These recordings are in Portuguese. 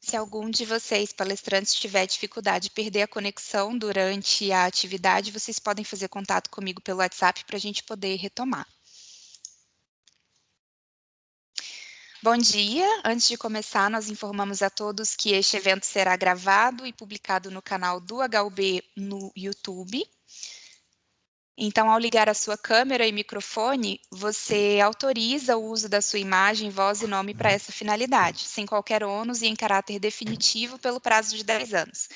Se algum de vocês, palestrantes, tiver dificuldade de perder a conexão durante a atividade, vocês podem fazer contato comigo pelo WhatsApp para a gente poder retomar. Bom dia! Antes de começar, nós informamos a todos que este evento será gravado e publicado no canal do HUB no YouTube. Então, ao ligar a sua câmera e microfone, você autoriza o uso da sua imagem, voz e nome para essa finalidade, sem qualquer ônus e em caráter definitivo pelo prazo de 10 anos.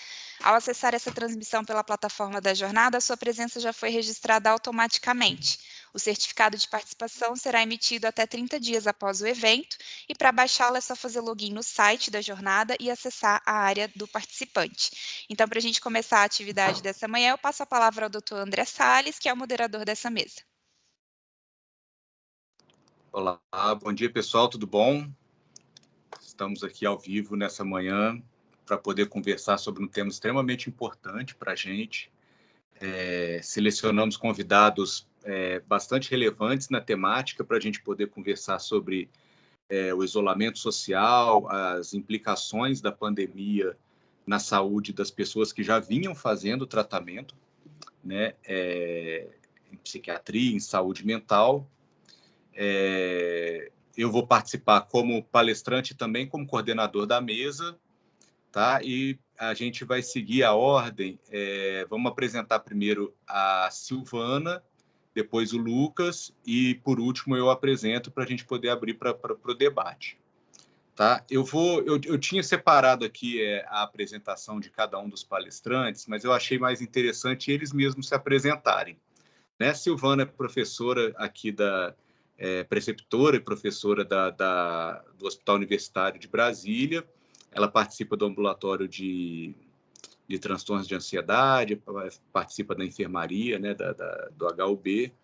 Ao acessar essa transmissão pela plataforma da jornada, a sua presença já foi registrada automaticamente. O certificado de participação será emitido até 30 dias após o evento e para baixá-lo é só fazer login no site da jornada e acessar a área do participante. Então, para a gente começar a atividade dessa manhã, eu passo a palavra ao Dr. André Salles, que é o moderador dessa mesa. Olá, bom dia pessoal, tudo bom? Estamos aqui ao vivo nessa manhã para poder conversar sobre um tema extremamente importante para a gente. Selecionamos convidados bastante relevantes na temática para a gente poder conversar sobre o isolamento social, as implicações da pandemia na saúde das pessoas que já vinham fazendo tratamento, né, em psiquiatria, em saúde mental. Eu vou participar como palestrante e também como coordenador da mesa, tá? E a gente vai seguir a ordem. Vamos apresentar primeiro a Silvana, depois o Lucas e, por último, eu apresento para a gente poder abrir para o debate. Tá? Eu tinha separado aqui a apresentação de cada um dos palestrantes, mas eu achei mais interessante eles mesmos se apresentarem. Né? Silvana é professora aqui preceptora e professora do Hospital Universitário de Brasília. Ela participa do ambulatório de transtornos de ansiedade, participa da enfermaria, né, do HUB.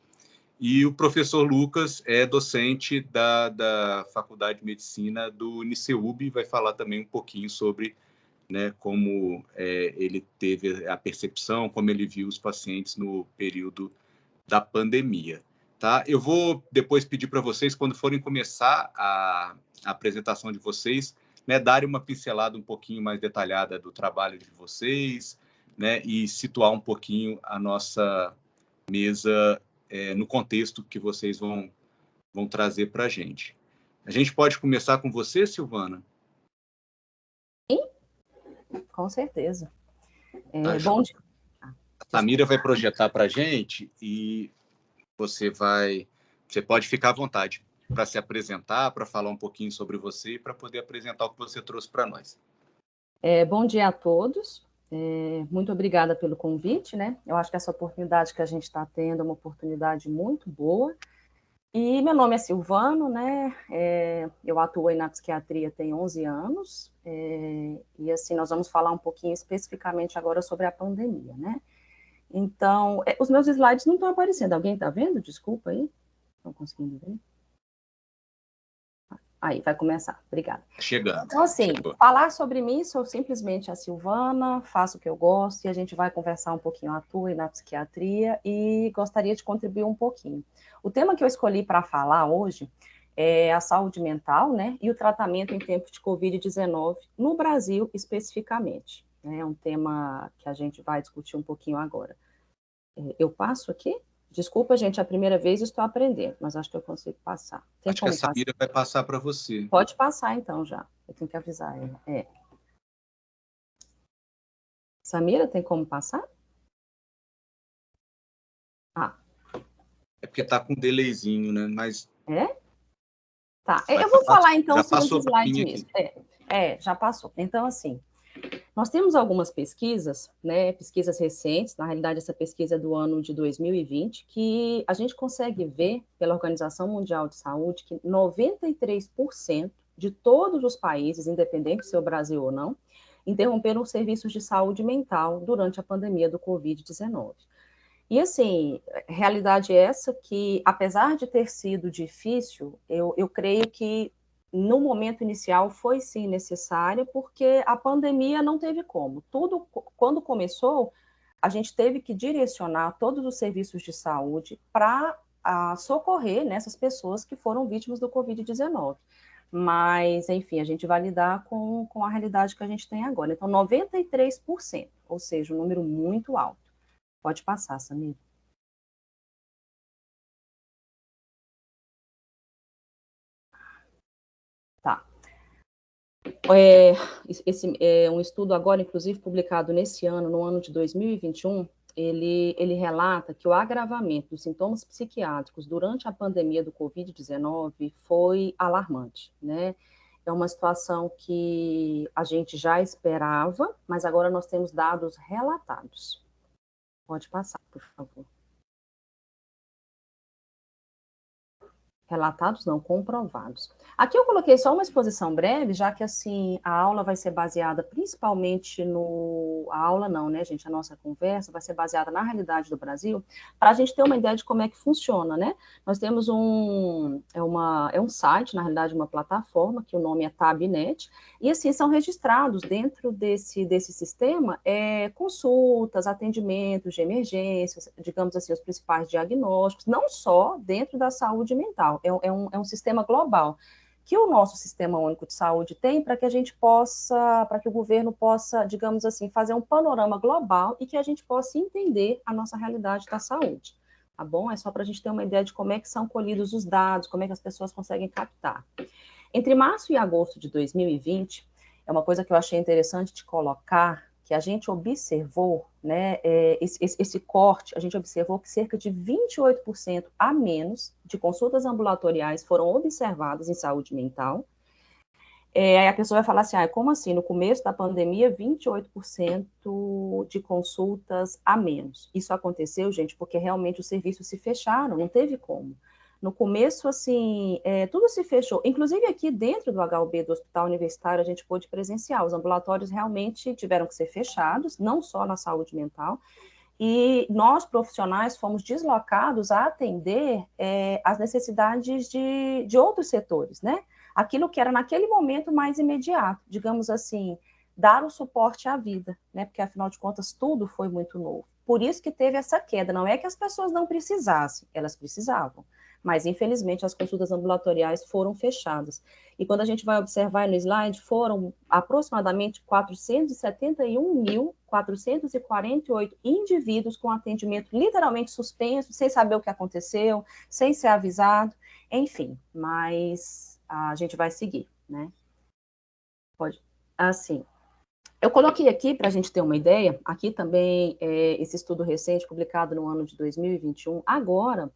E o professor Lucas é docente da Faculdade de Medicina do Uniceub, vai falar também um pouquinho sobre, né, como ele teve a percepção, como ele viu os pacientes no período da pandemia. Tá? Eu vou depois pedir para vocês, quando forem começar a apresentação de vocês, né, darem uma pincelada um pouquinho mais detalhada do trabalho de vocês, né, e situar um pouquinho a nossa mesa no contexto que vocês vão trazer para a gente. A gente pode começar com você, Silvana? Sim, com certeza. Bom dia. A Samira vai projetar para a gente e você pode ficar à vontade para se apresentar, para falar um pouquinho sobre você e para poder apresentar o que você trouxe para nós. Bom dia a todos. Muito obrigada pelo convite, né? Eu acho que essa oportunidade que a gente está tendo é uma oportunidade muito boa. E meu nome é Silvano, né? Eu atuo na psiquiatria tem 11 anos. E assim, nós vamos falar um pouquinho especificamente agora sobre a pandemia, né? Então, os meus slides não estão aparecendo. Alguém está vendo? Desculpa aí. Estão conseguindo ver? Aí, vai começar. Obrigada. Chegando. Então, assim, falar sobre mim, sou simplesmente a Silvana, faço o que eu gosto e a gente vai conversar um pouquinho, atuo na psiquiatria e gostaria de contribuir um pouquinho. O tema que eu escolhi para falar hoje é a saúde mental, né, e o tratamento em tempos de Covid-19 no Brasil especificamente. É um tema que a gente vai discutir um pouquinho agora. Eu passo aqui? Desculpa, gente, é a primeira vez estou aprendendo, mas acho que eu consigo passar. Acho que a Samira vai passar para você. Pode passar, então, já. Eu tenho que avisar ela. Samira, tem como passar? É porque está com um delayzinho, né? Mas... Tá, eu vou falar, então, sobre os slides mesmo. Já passou. Então, assim, nós temos algumas pesquisas, né, pesquisas recentes, na realidade essa pesquisa é do ano de 2020, que a gente consegue ver pela Organização Mundial de Saúde que 93% de todos os países, independente se é o Brasil ou não, interromperam os serviços de saúde mental durante a pandemia do Covid-19. E assim, realidade é essa que, apesar de ter sido difícil, eu creio que no momento inicial foi sim necessária, porque a pandemia não teve como. Tudo, quando começou, a gente teve que direcionar todos os serviços de saúde para socorrer nessas pessoas que foram vítimas do Covid-19. mas, enfim, a gente vai lidar com a realidade que a gente tem agora. Então, 93%, ou seja, um número muito alto. Pode passar, Samir. Tá. Esse é um estudo agora, inclusive, publicado nesse ano, no ano de 2021, ele relata que o agravamento dos sintomas psiquiátricos durante a pandemia do Covid-19 foi alarmante, né? É uma situação que a gente já esperava, mas agora nós temos dados relatados. Pode passar, por favor. Relatados não, comprovados. Aqui eu coloquei só uma exposição breve, já que, assim, a aula vai ser baseada principalmente no... A aula não, né, gente? A nossa conversa vai ser baseada na realidade do Brasil, para a gente ter uma ideia de como é que funciona, né? Nós temos um site, na realidade, uma plataforma, que o nome é Tabnet, e, assim, são registrados dentro desse sistema consultas, atendimentos de emergências, digamos assim, os principais diagnósticos, não só dentro da saúde mental, é um sistema global que o nosso Sistema Único de Saúde tem para que a gente possa, para que o governo possa, digamos assim, fazer um panorama global e que a gente possa entender a nossa realidade da saúde, tá bom? É só para a gente ter uma ideia de como é que são colhidos os dados, como é que as pessoas conseguem captar. Entre março e agosto de 2020, é uma coisa que eu achei interessante de colocar, que a gente observou, né, esse corte, a gente observou que cerca de 28% a menos de consultas ambulatoriais foram observadas em saúde mental. Aí a pessoa vai falar assim, como assim? No começo da pandemia, 28% de consultas a menos. Isso aconteceu, gente, porque realmente os serviços se fecharam, não teve como. No começo, assim, tudo se fechou. Inclusive aqui dentro do HUB, do Hospital Universitário, a gente pôde presenciar. Os ambulatórios realmente tiveram que ser fechados, não só na saúde mental, e nós, profissionais, fomos deslocados a atender as necessidades de outros setores, né? Aquilo que era naquele momento mais imediato, digamos assim, dar o suporte à vida, né? Porque, afinal de contas, tudo foi muito novo. Por isso que teve essa queda. Não é que as pessoas não precisassem, elas precisavam. Mas, infelizmente, as consultas ambulatoriais foram fechadas. E quando a gente vai observar no slide, foram aproximadamente 471.448 indivíduos com atendimento literalmente suspenso, sem saber o que aconteceu, sem ser avisado, enfim, mas a gente vai seguir, né? Pode, assim, eu coloquei aqui, para a gente ter uma ideia, aqui também esse estudo recente, publicado no ano de 2021, agora,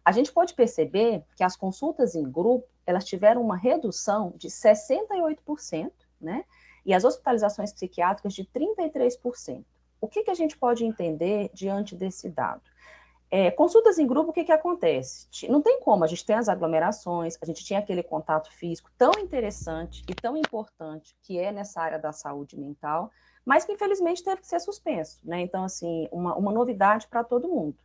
a gente pode perceber que as consultas em grupo, elas tiveram uma redução de 68%, né? E as hospitalizações psiquiátricas de 33%. O que a gente pode entender diante desse dado? Consultas em grupo, o que acontece? Não tem como, a gente tem as aglomerações, a gente tinha aquele contato físico tão interessante e tão importante que é nessa área da saúde mental, mas que infelizmente teve que ser suspenso, né? Então, assim, uma novidade para todo mundo.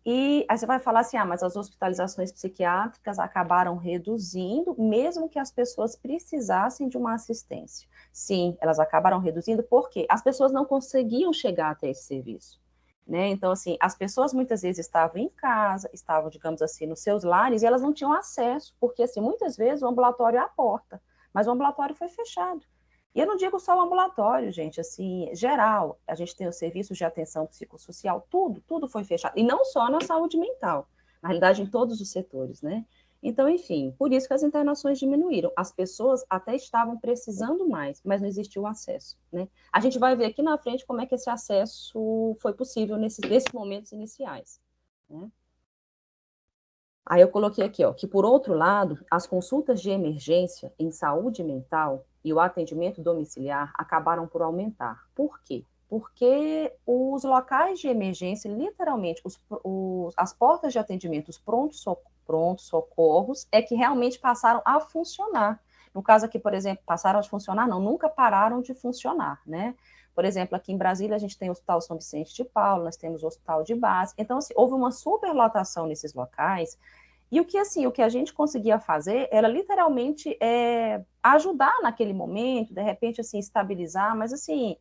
E aí você vai falar assim, mas as hospitalizações psiquiátricas acabaram reduzindo, mesmo que as pessoas precisassem de uma assistência. Sim, elas acabaram reduzindo porque as pessoas não conseguiam chegar até esse serviço. Né? Então, assim, as pessoas muitas vezes estavam em casa, estavam, digamos assim, nos seus lares, e elas não tinham acesso, porque, assim, muitas vezes o ambulatório é a porta, mas o ambulatório foi fechado. E eu não digo só o ambulatório, gente, assim, geral, a gente tem os serviços de atenção psicossocial, tudo foi fechado, e não só na saúde mental, na realidade em todos os setores, né? Então, enfim, por isso que as internações diminuíram. As pessoas até estavam precisando mais, mas não existiu acesso, né? A gente vai ver aqui na frente como é que esse acesso foi possível nesses momentos iniciais, né? Aí eu coloquei aqui, que por outro lado, as consultas de emergência em saúde mental e o atendimento domiciliar acabaram por aumentar. Por quê? Porque os locais de emergência, literalmente, as portas de atendimento, os prontos-socorros, é que realmente passaram a funcionar. No caso aqui, por exemplo, passaram a funcionar, não, nunca pararam de funcionar, né? Por exemplo, aqui em Brasília, a gente tem o Hospital São Vicente de Paulo, nós temos o Hospital de Base. Então, assim, houve uma superlotação nesses locais. E o que a gente conseguia fazer era literalmente ajudar naquele momento, de repente, assim, estabilizar, mas, assim,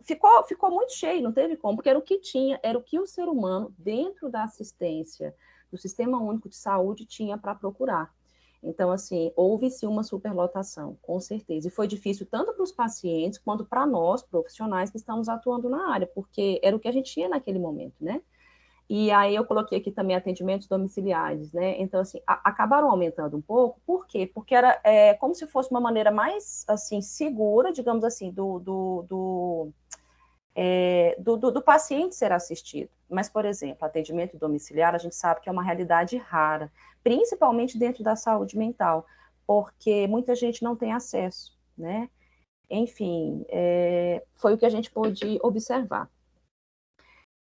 ficou muito cheio, não teve como, porque era o que tinha, era o que o ser humano, dentro da assistência do Sistema Único de Saúde, tinha para procurar. Então, assim, houve-se uma superlotação, com certeza. E foi difícil tanto para os pacientes quanto para nós, profissionais que estamos atuando na área, porque era o que a gente tinha naquele momento, né? E aí eu coloquei aqui também atendimentos domiciliares, né? Então, assim, acabaram aumentando um pouco. Por quê? Porque era como se fosse uma maneira mais, assim, segura, digamos assim, do paciente ser assistido. Mas, por exemplo, atendimento domiciliar, a gente sabe que é uma realidade rara, principalmente dentro da saúde mental, porque muita gente não tem acesso, né? Enfim, foi o que a gente pôde observar.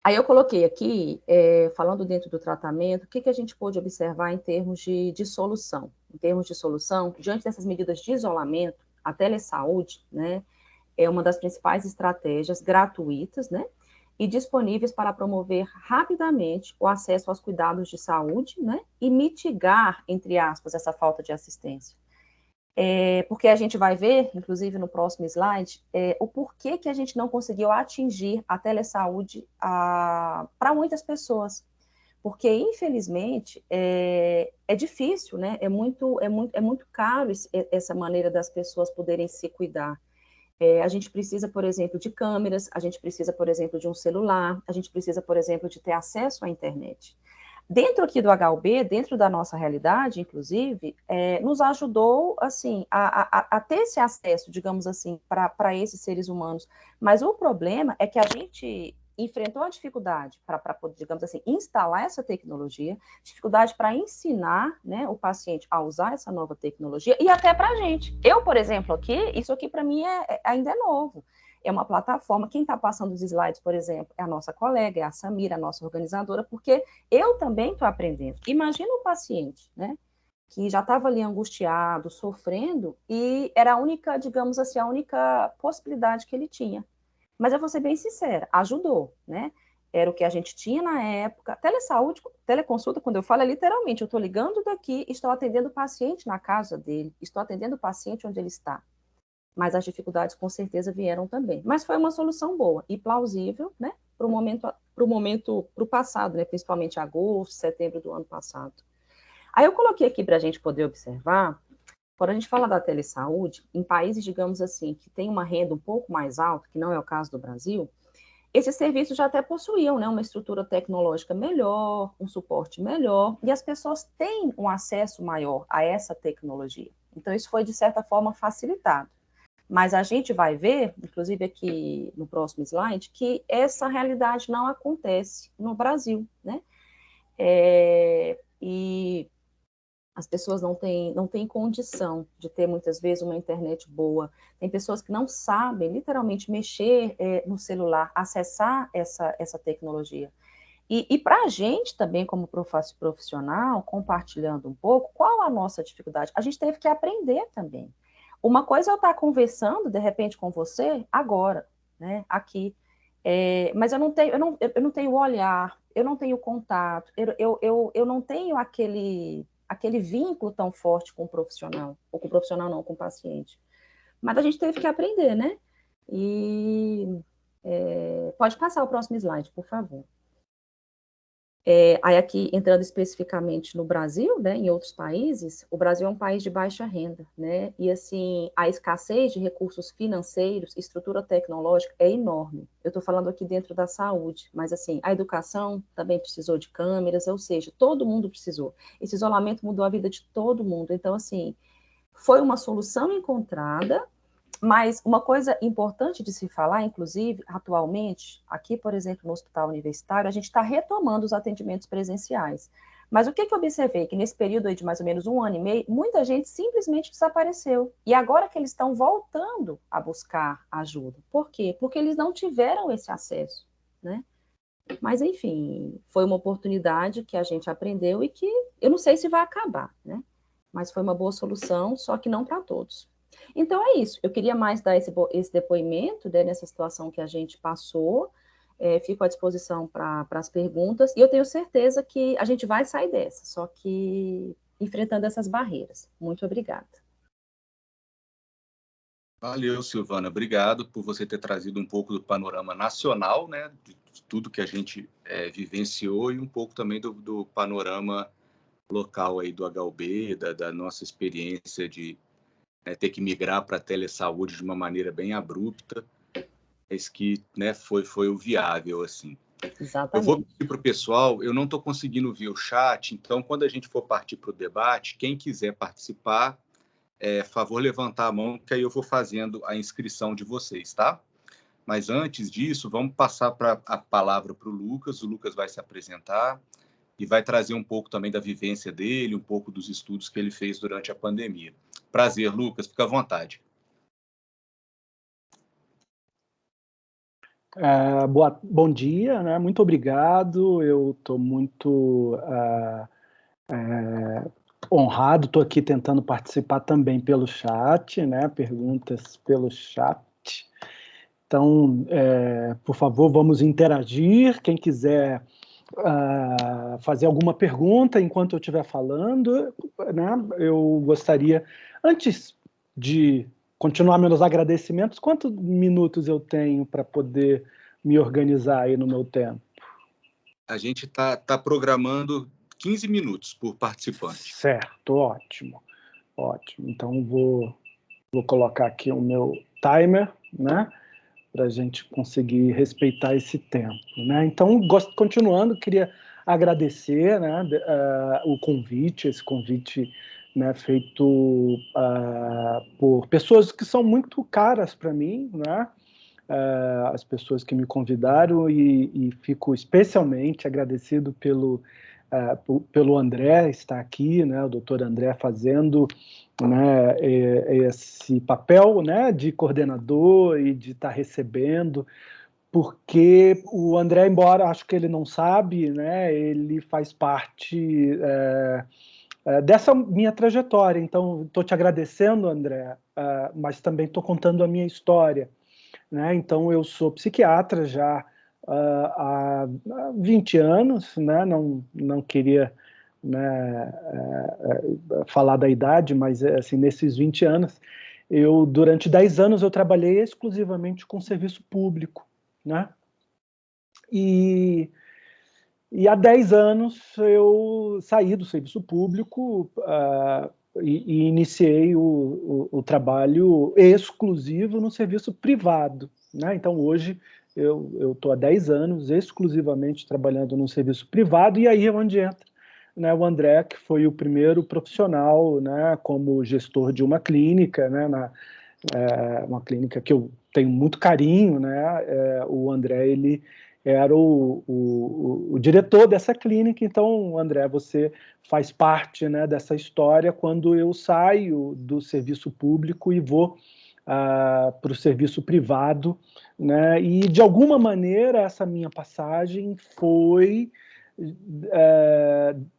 Aí eu coloquei aqui, falando dentro do tratamento, o que a gente pôde observar em termos de solução. Em termos de solução, diante dessas medidas de isolamento, a telesaúde, né, é uma das principais estratégias gratuitas, né, e disponíveis para promover rapidamente o acesso aos cuidados de saúde, né, e mitigar, entre aspas, essa falta de assistência. Porque a gente vai ver, inclusive no próximo slide, o porquê que a gente não conseguiu atingir a telesaúde para muitas pessoas. Porque, infelizmente, é difícil, né? É muito caro essa maneira das pessoas poderem se cuidar. A gente precisa, por exemplo, de câmeras, a gente precisa, por exemplo, de um celular, a gente precisa, por exemplo, de ter acesso à internet. Dentro aqui do HUB, dentro da nossa realidade, inclusive, nos ajudou, assim, a ter esse acesso, digamos assim, para esses seres humanos. Mas o problema é que a gente enfrentou a dificuldade para, digamos assim, instalar essa tecnologia, dificuldade para ensinar, né, o paciente a usar essa nova tecnologia, e até para a gente. Eu, por exemplo, aqui, isso aqui para mim ainda é novo. É uma plataforma, quem está passando os slides, por exemplo, é a nossa colega, é a Samira, a nossa organizadora, porque eu também estou aprendendo. Imagina o paciente, né, que já estava ali angustiado, sofrendo, e era a única, digamos assim, a única possibilidade que ele tinha. Mas eu vou ser bem sincera, ajudou, né? Era o que a gente tinha na época. Telesaúde, teleconsulta, quando eu falo, é literalmente, eu estou ligando daqui, estou atendendo o paciente na casa dele, estou atendendo o paciente onde ele está. Mas as dificuldades com certeza vieram também. Mas foi uma solução boa e plausível, né? Para o momento, para o passado, né? Principalmente agosto, setembro do ano passado. Aí eu coloquei aqui para a gente poder observar, quando a gente fala da telesaúde, em países, digamos assim, que tem uma renda um pouco mais alta, que não é o caso do Brasil, esses serviços já até possuíam, né, uma estrutura tecnológica melhor, um suporte melhor, e as pessoas têm um acesso maior a essa tecnologia. Então, isso foi, de certa forma, facilitado. Mas a gente vai ver, inclusive aqui no próximo slide, que essa realidade não acontece no Brasil, né? E as pessoas não têm condição de ter, muitas vezes, uma internet boa. Tem pessoas que não sabem, literalmente, mexer no celular, acessar essa tecnologia. E para a gente também, como profissional, compartilhando um pouco, qual a nossa dificuldade? A gente teve que aprender também. Uma coisa é eu estar conversando, de repente, com você, agora, né, aqui. Mas eu não tenho o olhar, eu não tenho contato, eu não tenho aquele vínculo tão forte com o profissional, ou com o profissional não, com o paciente. Mas a gente teve que aprender, né? E pode passar o próximo slide, por favor. Aí aqui, entrando especificamente no Brasil, né, em outros países, o Brasil é um país de baixa renda, né, e assim, a escassez de recursos financeiros, estrutura tecnológica é enorme. Eu estou falando aqui dentro da saúde, mas assim, a educação também precisou de câmeras, ou seja, todo mundo precisou. Esse isolamento mudou a vida de todo mundo, então assim, foi uma solução encontrada. Mas uma coisa importante de se falar, inclusive, atualmente, aqui, por exemplo, no hospital universitário, a gente está retomando os atendimentos presenciais. Mas o que eu observei? Que nesse período aí de mais ou menos 1 ano e meio, muita gente simplesmente desapareceu. E agora que eles estão voltando a buscar ajuda. Por quê? Porque eles não tiveram esse acesso, né? Mas, enfim, foi uma oportunidade que a gente aprendeu e que eu não sei se vai acabar, né? Mas foi uma boa solução, só que não para todos. Então é isso, eu queria mais dar esse depoimento, né, nessa situação que a gente passou, fico à disposição para as perguntas, e eu tenho certeza que a gente vai sair dessa, só que enfrentando essas barreiras. Muito obrigada. Valeu, Silvana. Obrigado por você ter trazido um pouco do panorama nacional, né, de tudo que a gente vivenciou e um pouco também do panorama local aí do HUB, da nossa experiência de ter que migrar para a telesaúde de uma maneira bem abrupta, mas que, né, foi o viável, assim. Eu vou Exatamente. pedir para o pessoal, eu não estou conseguindo ver o chat, então, quando a gente for partir para o debate, quem quiser participar, favor levantar a mão, que aí eu vou fazendo a inscrição de vocês, tá? Mas antes disso, vamos passar a palavra para o Lucas vai se apresentar e vai trazer um pouco também da vivência dele, um pouco dos estudos que ele fez durante a pandemia. Prazer, Lucas, fica à vontade. Bom dia, né? Muito obrigado. Eu estou muito honrado, estou aqui tentando participar também pelo chat, né? Perguntas pelo chat. Então, por favor, vamos interagir. Quem quiser fazer alguma pergunta enquanto eu estiver falando, né? Eu gostaria, antes de continuar meus agradecimentos, quantos minutos eu tenho para poder me organizar aí no meu tempo? A gente está programando 15 minutos por participante. Certo, ótimo. Ótimo. Então, vou colocar aqui o meu timer, né? Para a gente conseguir respeitar esse tempo, né? Então, continuando, queria agradecer, né, o convite, esse convite, né, feito por pessoas que são muito caras para mim, né? As pessoas que me convidaram e fico especialmente agradecido pelo André estar aqui, né, o doutor André fazendo, né, esse papel, né, de coordenador e de estar recebendo, porque o André, embora acho que ele não sabe, né, ele faz parte dessa minha trajetória. Então, estou te agradecendo, André, mas também estou contando a minha história, né? Então, eu sou psiquiatra já há 20 anos, né? Não queria, né, falar da idade, mas assim, nesses 20 anos, durante 10 anos eu trabalhei exclusivamente com serviço público, né? E há 10 anos eu saí do serviço público e iniciei o trabalho exclusivo no serviço privado, né? Então, hoje, eu estou há 10 anos exclusivamente trabalhando no serviço privado, e aí é onde entra, né, o André, que foi o primeiro profissional, né, como gestor de uma clínica, né, uma clínica que eu tenho muito carinho, né? O André, ele era o diretor dessa clínica. Então, André, você faz parte, né, dessa história quando eu saio do serviço público e vou para o serviço privado, né? E, de alguma maneira, essa minha passagem foi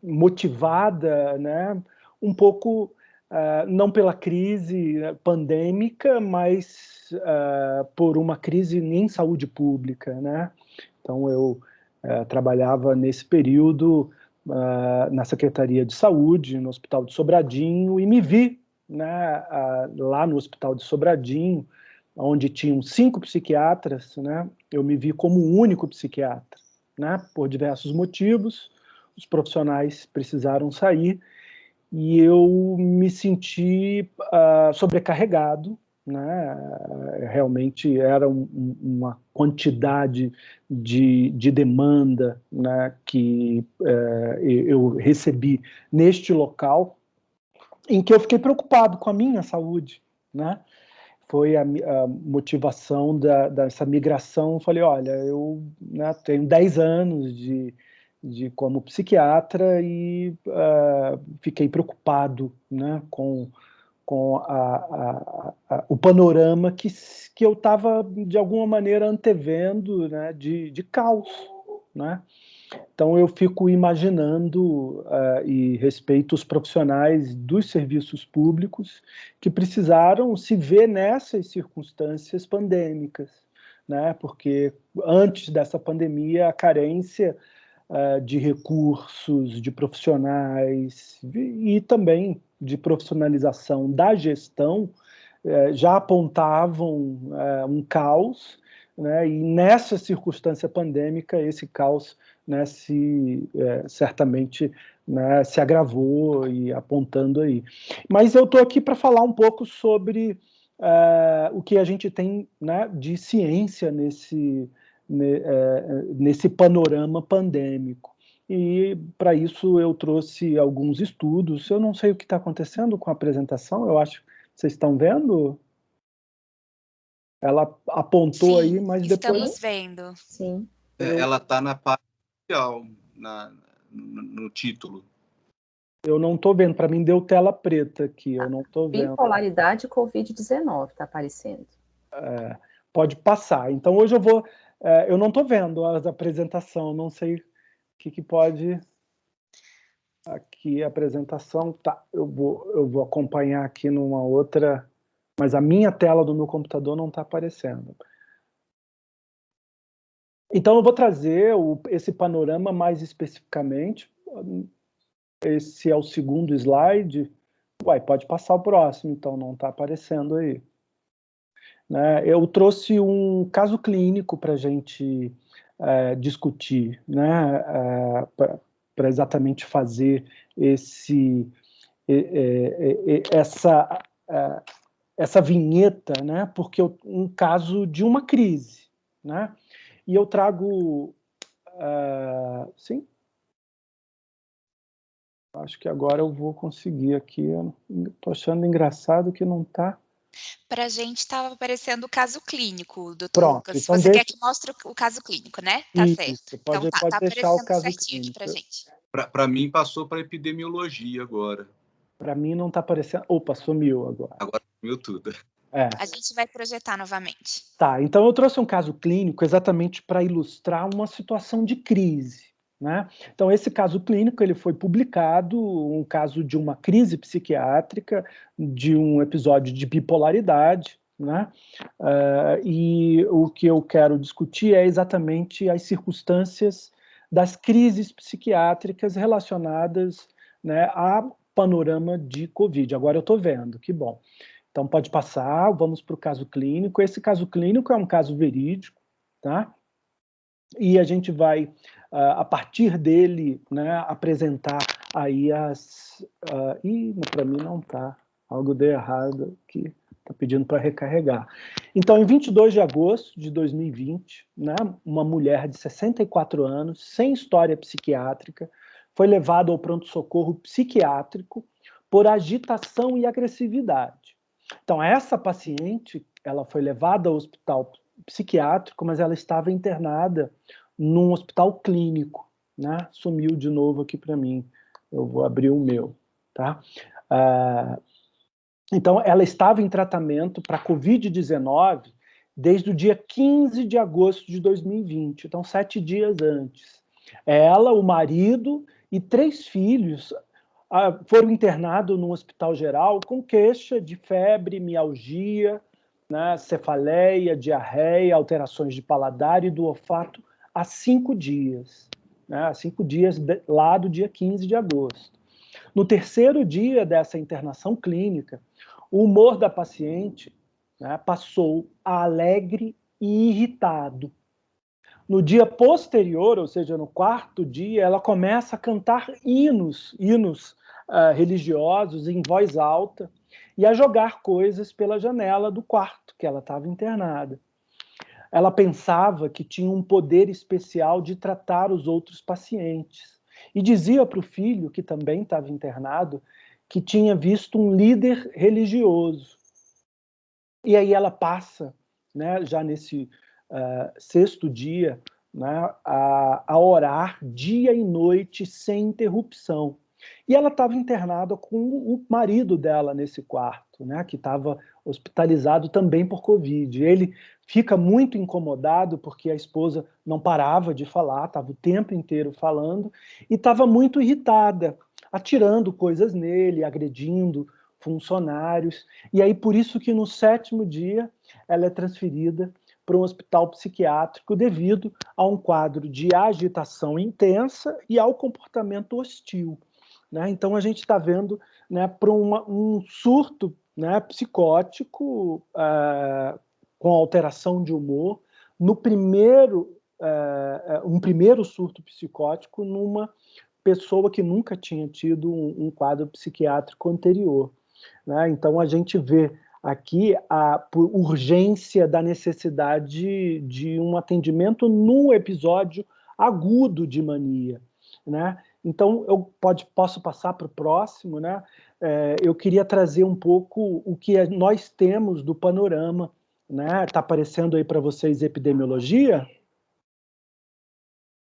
motivada, né, um pouco não pela crise pandêmica, mas por uma crise em saúde pública, né? Então, eu trabalhava nesse período na Secretaria de Saúde, no Hospital de Sobradinho, e me vi, né, lá no Hospital de Sobradinho, onde tinham 5 psiquiatras, né? Eu me vi como o único psiquiatra, né? Por diversos motivos, os profissionais precisaram sair, e eu me senti sobrecarregado, né? Realmente era uma quantidade de demanda, né, que eu recebi neste local, em que eu fiquei preocupado com a minha saúde, né? Foi a motivação dessa migração. Eu falei, olha, eu, né, tenho 10 anos de como psiquiatra e fiquei preocupado, né, com o panorama que eu estava, de alguma maneira, antevendo, né, de caos, né? Então, eu fico imaginando e respeito os profissionais dos serviços públicos que precisaram se ver nessas circunstâncias pandêmicas, né? Porque antes dessa pandemia, a carência de recursos, de profissionais e também de profissionalização da gestão já apontavam um caos, né? E nessa circunstância pandêmica, esse caos, né, certamente né, se agravou e apontando aí. Mas eu estou aqui para falar um pouco sobre o que a gente tem, né, de ciência nesse panorama pandêmico. E, para isso, eu trouxe alguns estudos. Eu não sei o que está acontecendo com a apresentação, eu acho que vocês estão vendo? Ela apontou Sim, aí, mas depois... estamos vendo. Sim. Ela está na parte inicial, no título. Eu não estou vendo, para mim deu tela preta aqui, eu não estou vendo. Bipolaridade Covid-19 está aparecendo. Pode passar. Então, hoje eu não estou vendo a apresentação, não sei o que pode... Aqui a apresentação, tá, eu vou acompanhar aqui numa outra, mas a minha tela do meu computador não está aparecendo. Então eu vou trazer esse panorama mais especificamente. Esse é o segundo slide. Pode passar o próximo, então não está aparecendo aí. Né, eu trouxe um caso clínico para a gente discutir, né, para exatamente fazer essa vinheta, né, porque um caso de uma crise, né, e eu trago, sim, acho que agora eu vou conseguir aqui, estou achando engraçado que não está. Para a gente estava aparecendo o caso clínico, doutor Pronto, Lucas. então Você quer que mostre o caso clínico, né? Tá Isso, certo. pode Então tá deixar o aparecendo caso certinho aqui clínico. para a gente. Para mim, passou para epidemiologia agora. Para mim não está aparecendo. Opa, sumiu agora. Agora sumiu tudo. A gente vai projetar novamente. Tá, então eu trouxe um caso clínico exatamente para ilustrar uma situação de crise, né? Então esse caso clínico ele foi publicado, um caso de uma crise psiquiátrica, de um episódio de bipolaridade, né? E o que eu quero discutir é exatamente as circunstâncias das crises psiquiátricas relacionadas, né, a panorama de Covid. Agora eu estou vendo, que bom. Então pode passar, vamos para o caso clínico. Esse caso clínico é um caso verídico, tá? E a gente vai, a partir dele, né, apresentar aí para mim não está, algo deu errado aqui, está pedindo para recarregar. Então, em 22 de agosto de 2020, né, uma mulher de 64 anos, sem história psiquiátrica, foi levada ao pronto-socorro psiquiátrico por agitação e agressividade. Então, essa paciente, ela foi levada ao hospital psiquiátrico, mas ela estava internada num hospital clínico, né? Sumiu de novo aqui para mim. Eu vou abrir o meu, tá? Então, ela estava em tratamento para Covid-19 desde o dia 15 de agosto de 2020, então 7 dias antes. Ela, o marido e 3 filhos foram internados num hospital geral com queixa de febre, mialgia, né, cefaleia, diarreia, alterações de paladar e do olfato há 5 dias. Né, há 5 dias lá do dia 15 de agosto. No terceiro dia dessa internação clínica, o humor da paciente, né, passou a alegre e irritado. No dia posterior, ou seja, no quarto dia, ela começa a cantar hinos religiosos em voz alta e a jogar coisas pela janela do quarto que ela estava internada. Ela pensava que tinha um poder especial de tratar os outros pacientes e dizia para o filho, que também estava internado, que tinha visto um líder religioso. E aí ela passa, né, já nesse sexto dia, né, a orar dia e noite sem interrupção. E ela estava internada com o marido dela nesse quarto, né, que estava hospitalizado também por Covid. Ele fica muito incomodado porque a esposa não parava de falar, estava o tempo inteiro falando, e estava muito irritada, atirando coisas nele, agredindo funcionários. E aí, por isso que no 7º dia, ela é transferida para um hospital psiquiátrico devido a um quadro de agitação intensa e ao comportamento hostil. Né? Então, a gente está vendo, né, para um surto, né, psicótico com alteração de humor, um primeiro surto psicótico numa pessoa que nunca tinha tido um quadro psiquiátrico anterior, né? Então, a gente vê aqui por urgência da necessidade de um atendimento no episódio agudo de mania, né? Então, eu posso passar para o próximo, né? Eu queria trazer um pouco o que nós temos do panorama, né? Está aparecendo aí para vocês epidemiologia?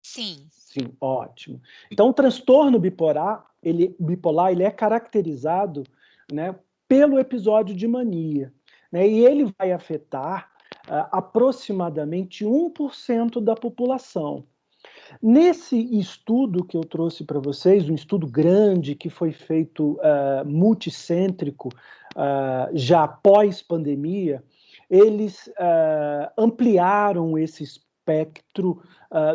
Sim. Sim, ótimo. Então, o transtorno bipolar, ele é caracterizado, né, pelo episódio de mania, né? E ele vai afetar aproximadamente 1% da população. Nesse estudo que eu trouxe para vocês, um estudo grande que foi feito multicêntrico, já pós-pandemia, eles ampliaram esse espectro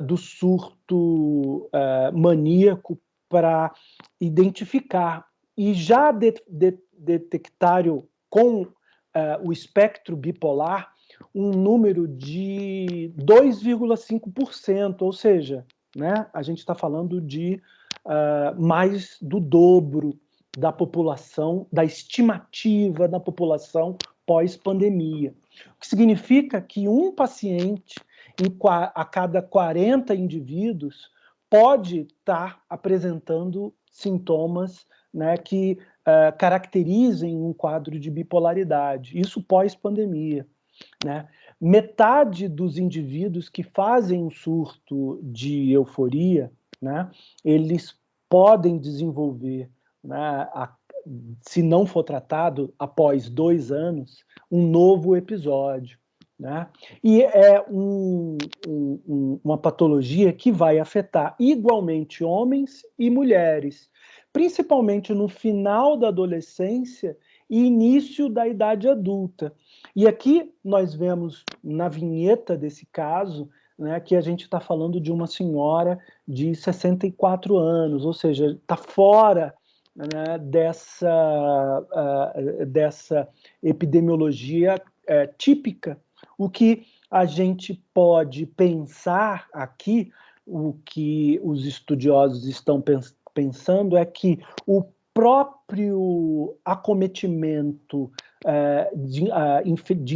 do surto maníaco para identificar, e já detectaram com o espectro bipolar um número de 2,5%, ou seja, né, a gente está falando de mais do dobro da população, da estimativa da população pós-pandemia. O que significa que um paciente a cada 40 indivíduos pode estar apresentando sintomas, né, que caracterizem um quadro de bipolaridade, isso pós-pandemia, né? Metade dos indivíduos que fazem um surto de euforia, né, eles podem desenvolver, né, se não for tratado após 2 anos, um novo episódio, né? E é uma patologia que vai afetar igualmente homens e mulheres, principalmente no final da adolescência e início da idade adulta. E aqui nós vemos na vinheta desse caso, né, que a gente está falando de uma senhora de 64 anos, ou seja, está fora, né, dessa epidemiologia típica. O que a gente pode pensar aqui, o que os estudiosos estão pensando é que o próprio acometimento de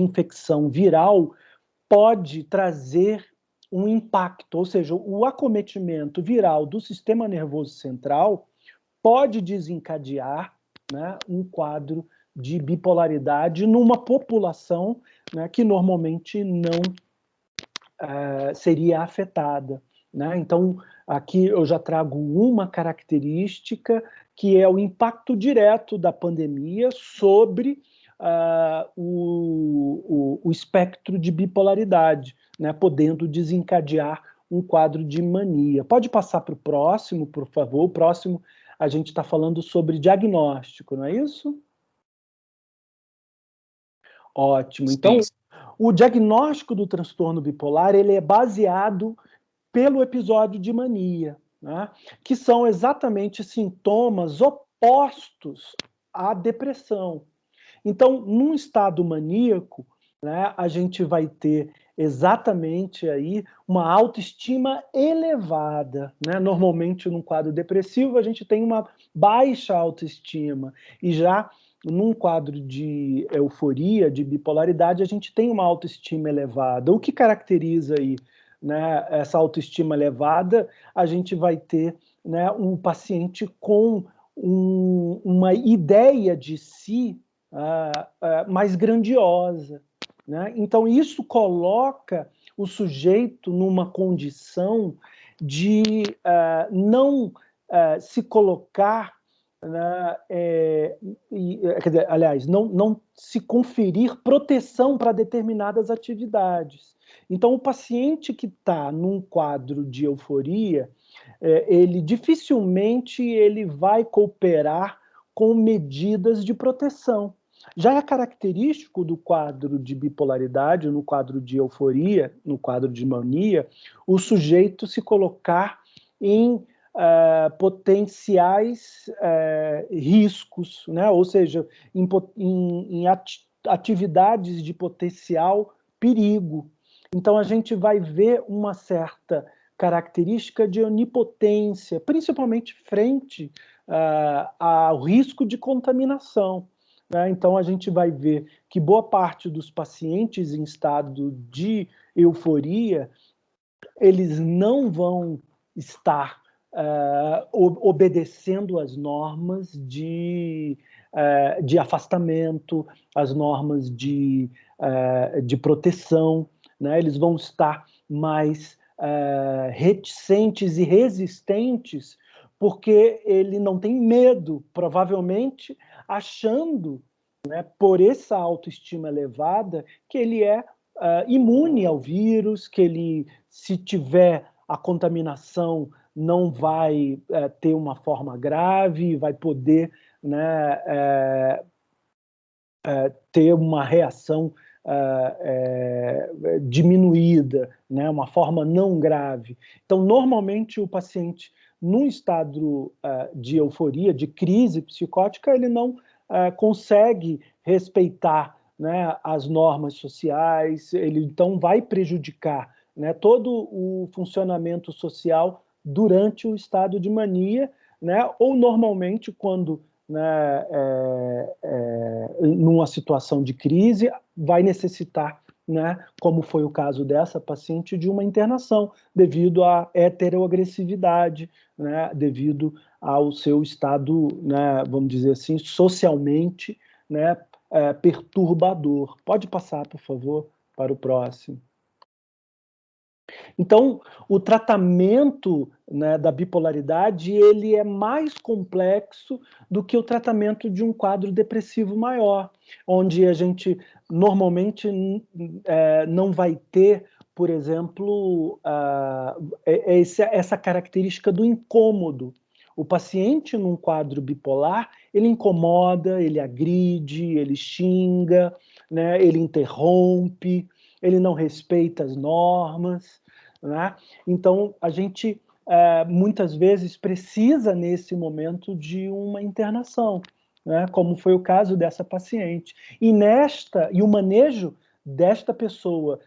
infecção viral pode trazer um impacto, ou seja, o acometimento viral do sistema nervoso central pode desencadear, né, um quadro de bipolaridade numa população, né, que normalmente não seria afetada, né? Então, aqui eu já trago uma característica que é o impacto direto da pandemia sobre o espectro de bipolaridade, né, podendo desencadear um quadro de mania. Pode passar para o próximo, por favor. O próximo, a gente está falando sobre diagnóstico, não é isso? Ótimo. Então, o diagnóstico do transtorno bipolar, ele é baseado pelo episódio de mania, né, que são exatamente sintomas opostos à depressão. Então, num estado maníaco, né, a gente vai ter exatamente aí uma autoestima elevada, né? Normalmente, num quadro depressivo, a gente tem uma baixa autoestima, e já num quadro de euforia, de bipolaridade, a gente tem uma autoestima elevada. O que caracteriza aí, né, essa autoestima elevada? A gente vai ter, né, um paciente com uma ideia de si mais grandiosa, né? Então, isso coloca o sujeito numa condição de não se colocar, né, quer dizer, aliás, não se conferir proteção para determinadas atividades. Então, o paciente que está num quadro de euforia, ele dificilmente ele vai cooperar com medidas de proteção. Já é característico do quadro de bipolaridade, no quadro de euforia, no quadro de mania, o sujeito se colocar em potenciais riscos, né? Ou seja, em atividades de potencial perigo. Então, a gente vai ver uma certa característica de onipotência, principalmente frente ao risco de contaminação, né? Então, a gente vai ver que boa parte dos pacientes em estado de euforia, eles não vão estar obedecendo às normas de afastamento, as normas de proteção, né? Eles vão estar mais reticentes e resistentes, porque ele não tem medo, provavelmente achando, né, por essa autoestima elevada, que ele é imune ao vírus, que ele, se tiver a contaminação, não vai ter uma forma grave, vai poder, né, ter uma reação diminuída, né, uma forma não grave. Então, normalmente, o paciente, num estado de euforia, de crise psicótica, ele não consegue respeitar, né, as normas sociais, ele então vai prejudicar, né, todo o funcionamento social durante o estado de mania, né, ou normalmente quando, né, numa situação de crise, vai necessitar, né, como foi o caso dessa paciente, de uma internação, devido à heteroagressividade, né, devido ao seu estado, né, vamos dizer assim, socialmente, né, perturbador. Pode passar, por favor, para o próximo. Então, o tratamento, né, da bipolaridade, ele é mais complexo do que o tratamento de um quadro depressivo maior, onde a gente normalmente não vai ter, por exemplo, essa característica do incômodo. O paciente num quadro bipolar, ele incomoda, ele agride, ele xinga, né, ele interrompe, ele não respeita as normas, né? Então, a gente muitas vezes precisa, nesse momento, de uma internação, né? Como foi o caso dessa paciente. E o manejo desta pessoa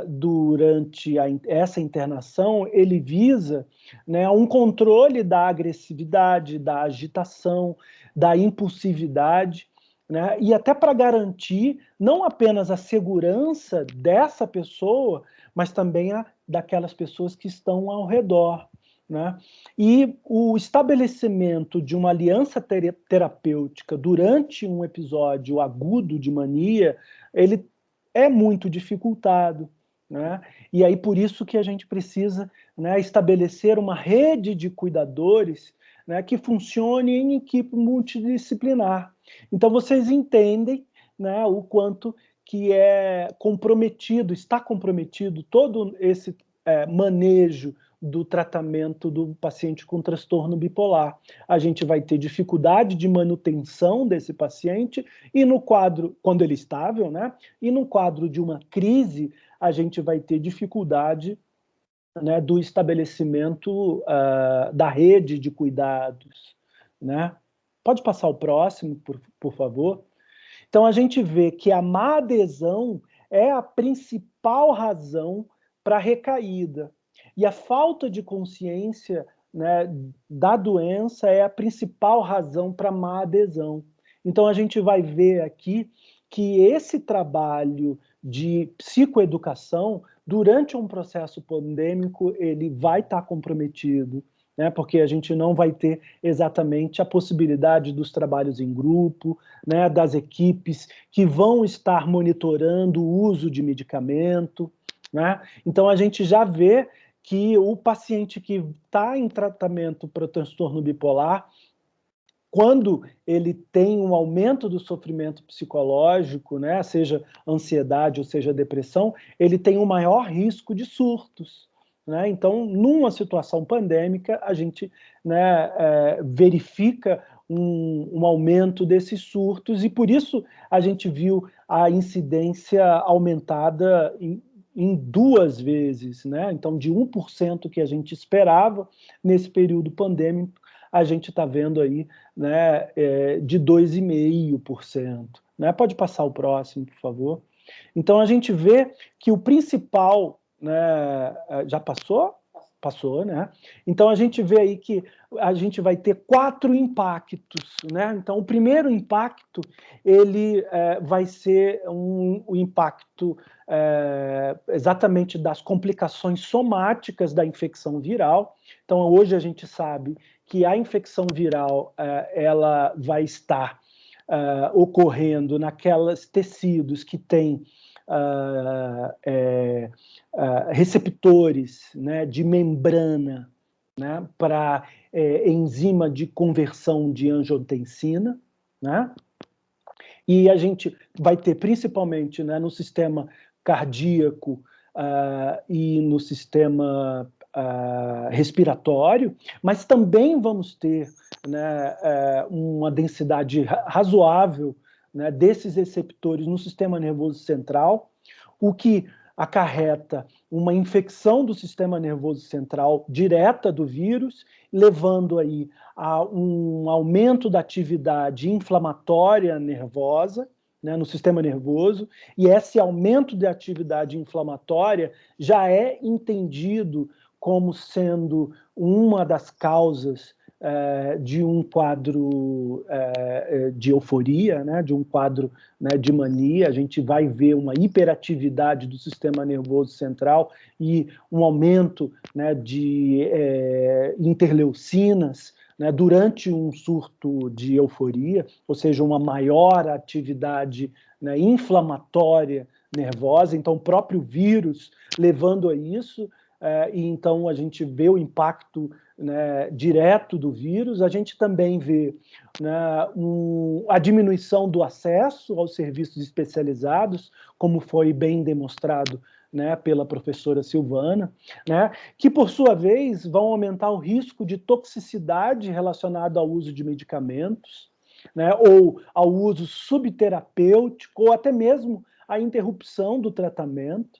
durante essa internação, ele visa, né, um controle da agressividade, da agitação, da impulsividade, né, e até para garantir não apenas a segurança dessa pessoa, mas também a daquelas pessoas que estão ao redor, né? E o estabelecimento de uma aliança terapêutica durante um episódio agudo de mania, ele é muito dificultado, né? E aí por isso que a gente precisa, né, estabelecer uma rede de cuidadores, né, que funcione em equipe multidisciplinar. Então vocês entendem, né, o quanto que está comprometido todo esse manejo do tratamento do paciente com transtorno bipolar. A gente vai ter dificuldade de manutenção desse paciente e no quadro, quando ele é estável, né? E no quadro de uma crise, a gente vai ter dificuldade, né, do estabelecimento da rede de cuidados, né? Pode passar o próximo, por favor. Então, a gente vê que a má adesão é a principal razão para a recaída. E a falta de consciência, né, da doença é a principal razão para a má adesão. Então, a gente vai ver aqui que esse trabalho de psicoeducação, durante um processo pandêmico, ele vai estar comprometido, né, porque a gente não vai ter exatamente a possibilidade dos trabalhos em grupo, né, das equipes que vão estar monitorando o uso de medicamento, né? Então, a gente já vê que o paciente que está em tratamento para o transtorno bipolar, quando ele tem um aumento do sofrimento psicológico, né, seja ansiedade ou seja depressão, ele tem um maior risco de surtos, né? Então, numa situação pandêmica, a gente, né, verifica um aumento desses surtos e, por isso, a gente viu a incidência aumentada em 2 vezes, né? Então, de 1% que a gente esperava nesse período pandêmico, a gente está vendo aí, né, de 2,5%. Né? Pode passar o próximo, por favor. Então, a gente vê que o principal... Né, já passou? Passou, né? Então, a gente vê aí que a gente vai ter 4 impactos, né? Então, o primeiro impacto, ele vai ser o impacto exatamente das complicações somáticas da infecção viral. Então, hoje a gente sabe que a infecção viral, ela vai estar ocorrendo naqueles tecidos que têm receptores, né, de membrana, né, para enzima de conversão de angiotensina, né? E a gente vai ter principalmente, né, no sistema cardíaco e no sistema respiratório, mas também vamos ter, né, uma densidade razoável, né, desses receptores no sistema nervoso central, o que acarreta uma infecção do sistema nervoso central direta do vírus, levando aí a um aumento da atividade inflamatória nervosa, né, no sistema nervoso, e esse aumento de atividade inflamatória já é entendido como sendo uma das causas de um quadro de euforia, né, de um quadro, né, de mania. A gente vai ver uma hiperatividade do sistema nervoso central e um aumento, né, de interleucinas, né, durante um surto de euforia, ou seja, uma maior atividade, né, inflamatória nervosa. Então, o próprio vírus levando a isso, e então a gente vê o impacto, né, direto do vírus. A gente também vê, né, a diminuição do acesso aos serviços especializados, como foi bem demonstrado, né, pela professora Silvana, né, que, por sua vez, vão aumentar o risco de toxicidade relacionado ao uso de medicamentos, né, ou ao uso subterapêutico, ou até mesmo a interrupção do tratamento.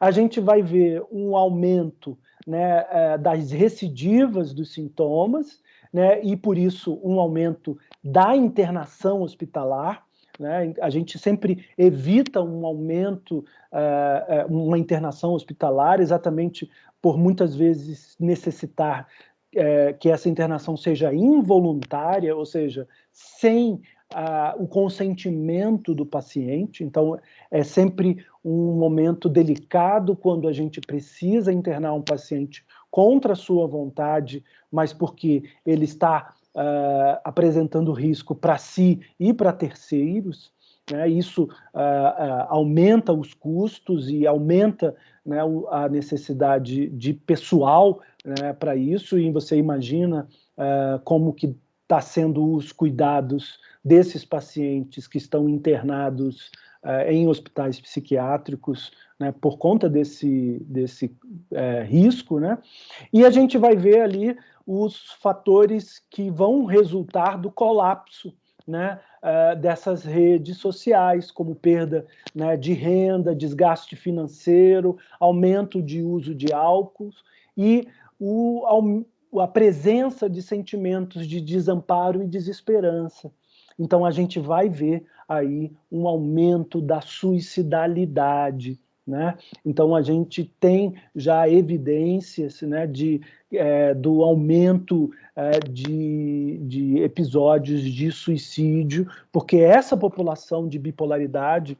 A gente vai ver um aumento, né, das recidivas dos sintomas, né, e, por isso, um aumento da internação hospitalar, né? A gente sempre evita um aumento, uma internação hospitalar, exatamente por muitas vezes necessitar que essa internação seja involuntária, ou seja, sem o consentimento do paciente. Então, é sempre um momento delicado quando a gente precisa internar um paciente contra a sua vontade, mas porque ele está apresentando risco para si e para terceiros, né? Isso aumenta os custos e aumenta, né, a necessidade de pessoal, né, para isso, e você imagina como que está sendo os cuidados desses pacientes que estão internados em hospitais psiquiátricos, né, por conta desse risco, né? E a gente vai ver ali os fatores que vão resultar do colapso, né, dessas redes sociais, como perda, né, de renda, desgaste financeiro, aumento de uso de álcool e a presença de sentimentos de desamparo e desesperança. Então, a gente vai ver aí um aumento da suicidalidade, né? Então, a gente tem já evidências, né, do aumento de episódios de suicídio, porque essa população de bipolaridade,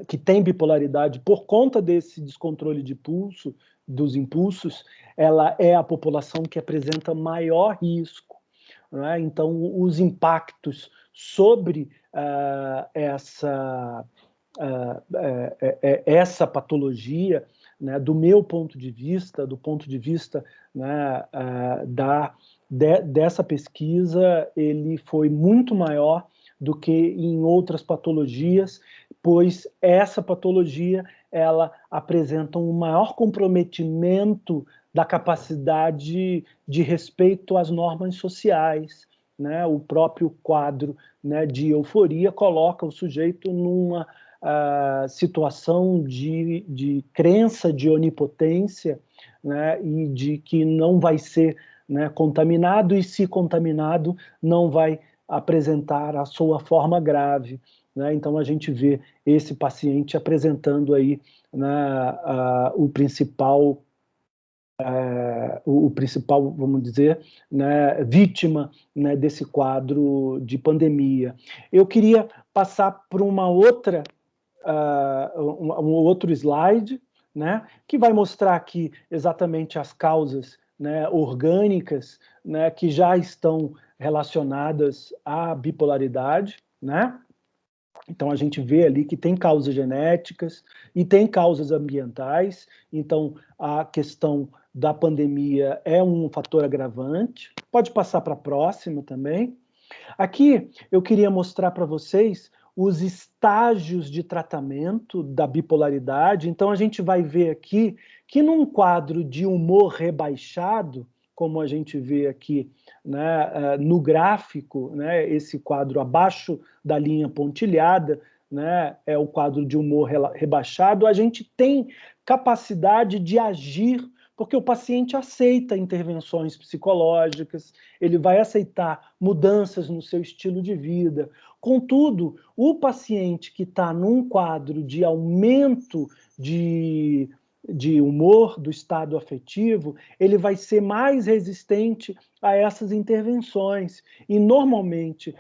que tem bipolaridade por conta desse descontrole de pulso, dos impulsos, ela é a população que apresenta maior risco, né? Então, os impactos sobre essa patologia, né, do meu ponto de vista, do ponto de vista, né, dessa pesquisa, ele foi muito maior do que em outras patologias, pois essa patologia ela apresenta um maior comprometimento da capacidade de respeito às normas sociais, né? O próprio quadro, né, de euforia coloca o sujeito numa situação de crença de onipotência, né, e de que não vai ser, né, contaminado, e se contaminado não vai apresentar a sua forma grave, né? Então a gente vê esse paciente apresentando aí, né, o principal o principal, vamos dizer, né, vítima, né, desse quadro de pandemia. Eu queria passar para uma outra, um outro slide, né, que vai mostrar aqui exatamente as causas, né, orgânicas, né, que já estão relacionadas à bipolaridade, né? Então, a gente vê ali que tem causas genéticas e tem causas ambientais. Então, a questão da pandemia é um fator agravante. Pode passar para a próxima também. Aqui, eu queria mostrar para vocês os estágios de tratamento da bipolaridade. Então, a gente vai ver aqui que num quadro de humor rebaixado, como a gente vê aqui, né, no gráfico, né, esse quadro abaixo da linha pontilhada, né, é o quadro de humor rebaixado, a gente tem capacidade de agir, porque o paciente aceita intervenções psicológicas, ele vai aceitar mudanças no seu estilo de vida. Contudo, o paciente que está num quadro de aumento de humor, do estado afetivo, ele vai ser mais resistente a essas intervenções. E, normalmente,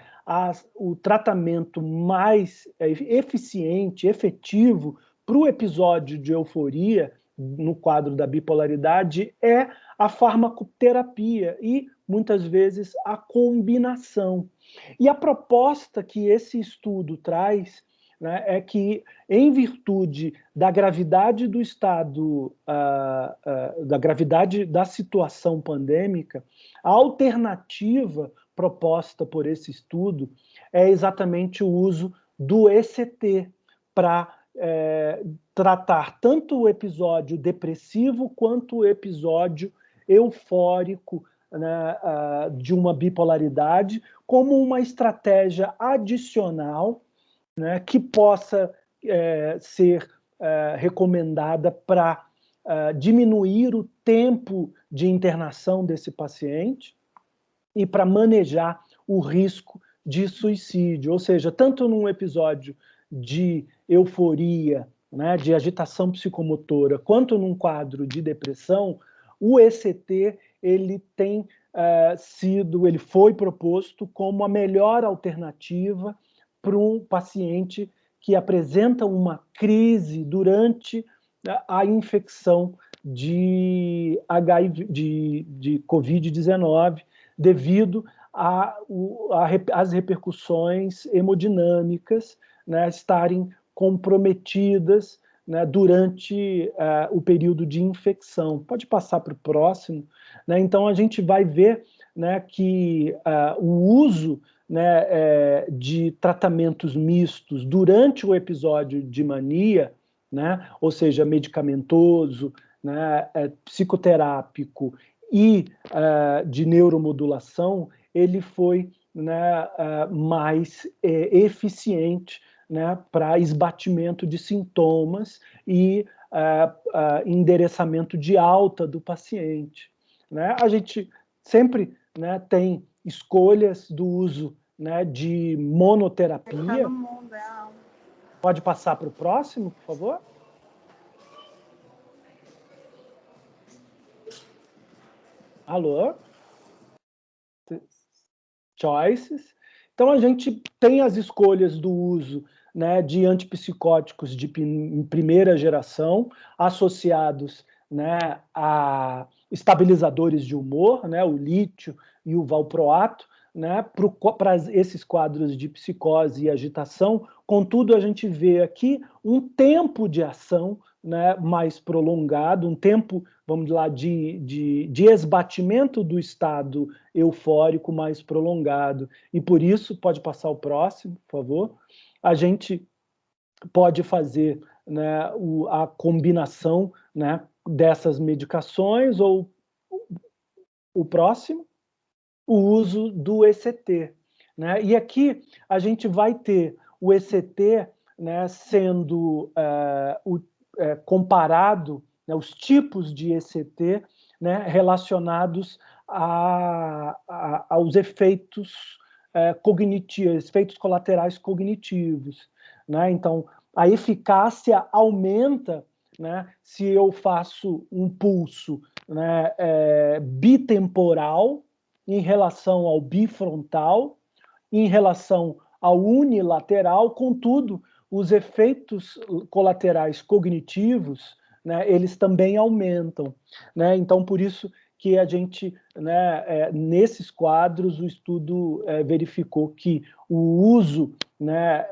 o tratamento mais eficiente, efetivo, para o episódio de euforia, no quadro da bipolaridade, é a farmacoterapia e, muitas vezes, a combinação. E a proposta que esse estudo traz, né, é que, em virtude da gravidade do estado, da gravidade da situação pandêmica, a alternativa proposta por esse estudo é exatamente o uso do ECT para tratar tanto o episódio depressivo quanto o episódio eufórico, né, de uma bipolaridade, como uma estratégia adicional, né, que possa ser recomendada para diminuir o tempo de internação desse paciente e para manejar o risco de suicídio. Ou seja, tanto num episódio de euforia, né, de agitação psicomotora, quanto num quadro de depressão, o ECT ele ele foi proposto como a melhor alternativa para um paciente que apresenta uma crise durante a infecção de Covid-19, devido às repercussões hemodinâmicas, né, estarem comprometidas, né, durante o período de infecção. Pode passar para o próximo. Né? Então, a gente vai ver, né, que o uso, né, de tratamentos mistos durante o episódio de mania, né, ou seja, medicamentoso, né, psicoterápico e de neuromodulação, ele foi, né, mais eficiente, né, para esbatimento de sintomas e endereçamento de alta do paciente. Né? A gente sempre, né, tem escolhas do uso, né, de monoterapia. Pode passar para o próximo, por favor? Alô? Choices. Então, a gente tem as escolhas do uso, né, de antipsicóticos de primeira geração, associados, né, a estabilizadores de humor, né, o lítio e o valproato, né, para esses quadros de psicose e agitação. Contudo, a gente vê aqui um tempo de ação, né, mais prolongado, um tempo, vamos lá, de esbatimento do estado eufórico mais prolongado. E por isso, pode passar o próximo, por favor, a gente pode fazer, né, a combinação, né, dessas medicações, ou o próximo, o uso do ECT. Né? E aqui a gente vai ter o ECT, né, sendo comparado, né, os tipos de ECT, né, relacionados aos efeitos cognitivos, efeitos colaterais cognitivos. Né? Então, a eficácia aumenta, né, se eu faço um pulso né, bitemporal em relação ao bifrontal, em relação ao unilateral, contudo, os efeitos colaterais cognitivos, né, eles também aumentam, né? Então, por isso que a gente, né, nesses quadros, o estudo verificou que o uso, né,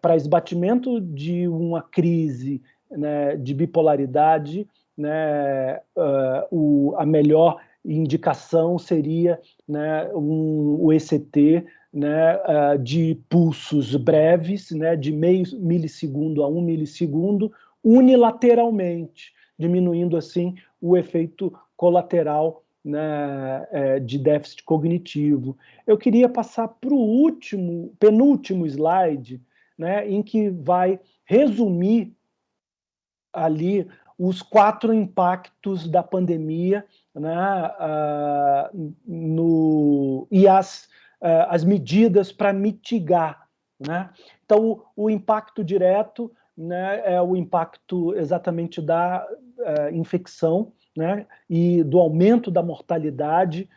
para esbatimento de uma crise, né, de bipolaridade, né, a melhor indicação seria, né, o ECT, né, de pulsos breves, né, de meio milissegundo a 1 milissegundo, unilateralmente, diminuindo assim o efeito colateral, né, de déficit cognitivo. Eu queria passar para o penúltimo slide, né, em que vai resumir ali os 4 impactos da pandemia, né, e as medidas para mitigar, né? Então, o impacto direto, né, é o impacto exatamente da infecção, né, e do aumento da mortalidade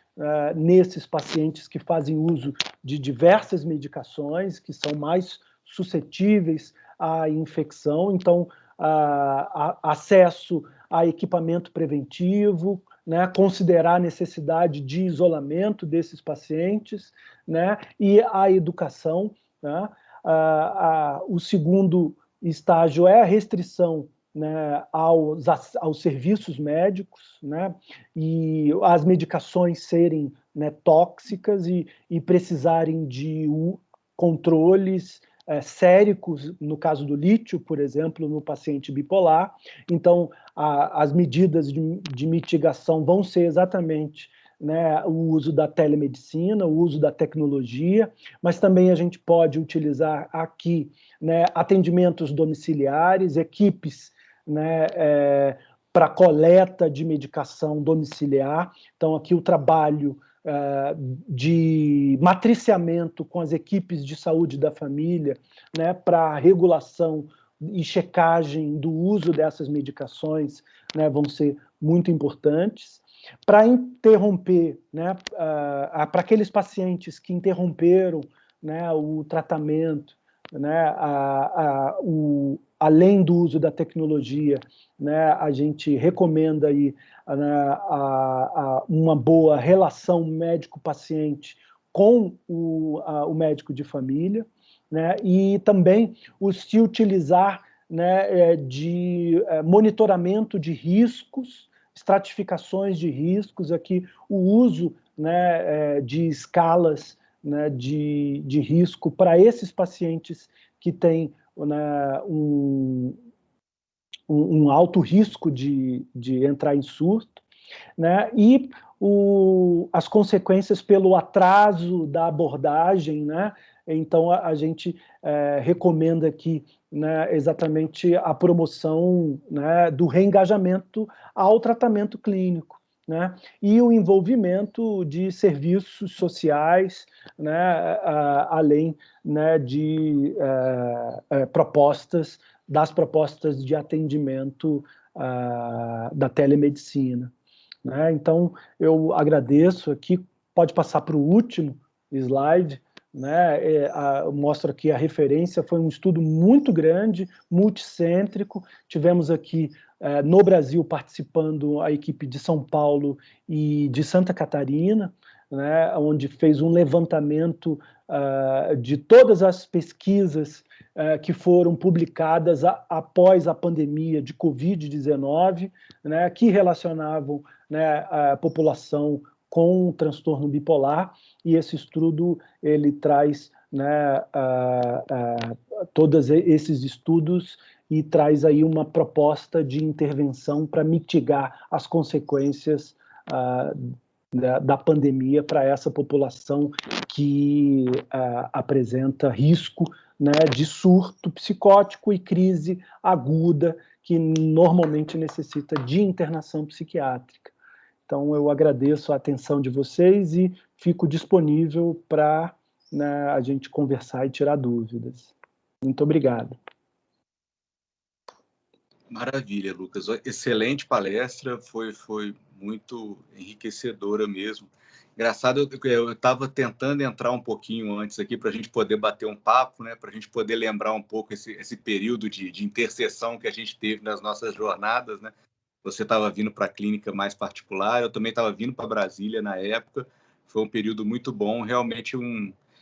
nesses pacientes que fazem uso de diversas medicações, que são mais suscetíveis à infecção. Então, acesso a equipamento preventivo, né, considerar a necessidade de isolamento desses pacientes, né, e a educação, né. O segundo estágio é a restrição, né, aos serviços médicos, né, e as medicações serem, né, tóxicas e precisarem de controles séricos, no caso do lítio, por exemplo, no paciente bipolar. Então, as medidas de mitigação vão ser exatamente, né, o uso da telemedicina, o uso da tecnologia, mas também a gente pode utilizar aqui, né, atendimentos domiciliares, equipes, né, para coleta de medicação domiciliar. Então, aqui o trabalho de matriciamento com as equipes de saúde da família, né, para regulação e checagem do uso dessas medicações, né, vão ser muito importantes. Para interromper, né, para aqueles pacientes que interromperam, né, o tratamento, né, além do uso da tecnologia, né, a gente recomenda aí, né, uma boa relação médico-paciente com o médico de família, né, e também se utilizar, né, de monitoramento de riscos, estratificações de riscos, aqui o uso, né, de escalas, né, de risco para esses pacientes que têm, né, um alto risco de entrar em surto, né, e as consequências pelo atraso da abordagem, né. Então, a gente recomenda aqui, né, exatamente a promoção, né, do reengajamento ao tratamento clínico, né, e o envolvimento de serviços sociais, né, além, né, de das propostas de atendimento da telemedicina, né? Então, eu agradeço aqui, pode passar para o último slide, né? Mostro aqui a referência, foi um estudo muito grande, multicêntrico, tivemos aqui no Brasil participando a equipe de São Paulo e de Santa Catarina, né, onde fez um levantamento de todas as pesquisas que foram publicadas após a pandemia de Covid-19, né, que relacionavam, né, a população com transtorno bipolar, e esse estudo ele traz, né, todos esses estudos e traz aí uma proposta de intervenção para mitigar as consequências da pandemia para essa população que apresenta risco, né, de surto psicótico e crise aguda, que normalmente necessita de internação psiquiátrica. Então, eu agradeço a atenção de vocês e fico disponível para, né, a gente conversar e tirar dúvidas. Muito obrigado. Maravilha, Lucas. Excelente palestra, foi muito enriquecedora mesmo. Engraçado, eu estava tentando entrar um pouquinho antes aqui para a gente poder bater um papo, né, para a gente poder lembrar um pouco esse período de interseção que a gente teve nas nossas jornadas, né? Você estava vindo para a clínica mais particular, eu também estava vindo para Brasília na época. Foi um período muito bom, realmente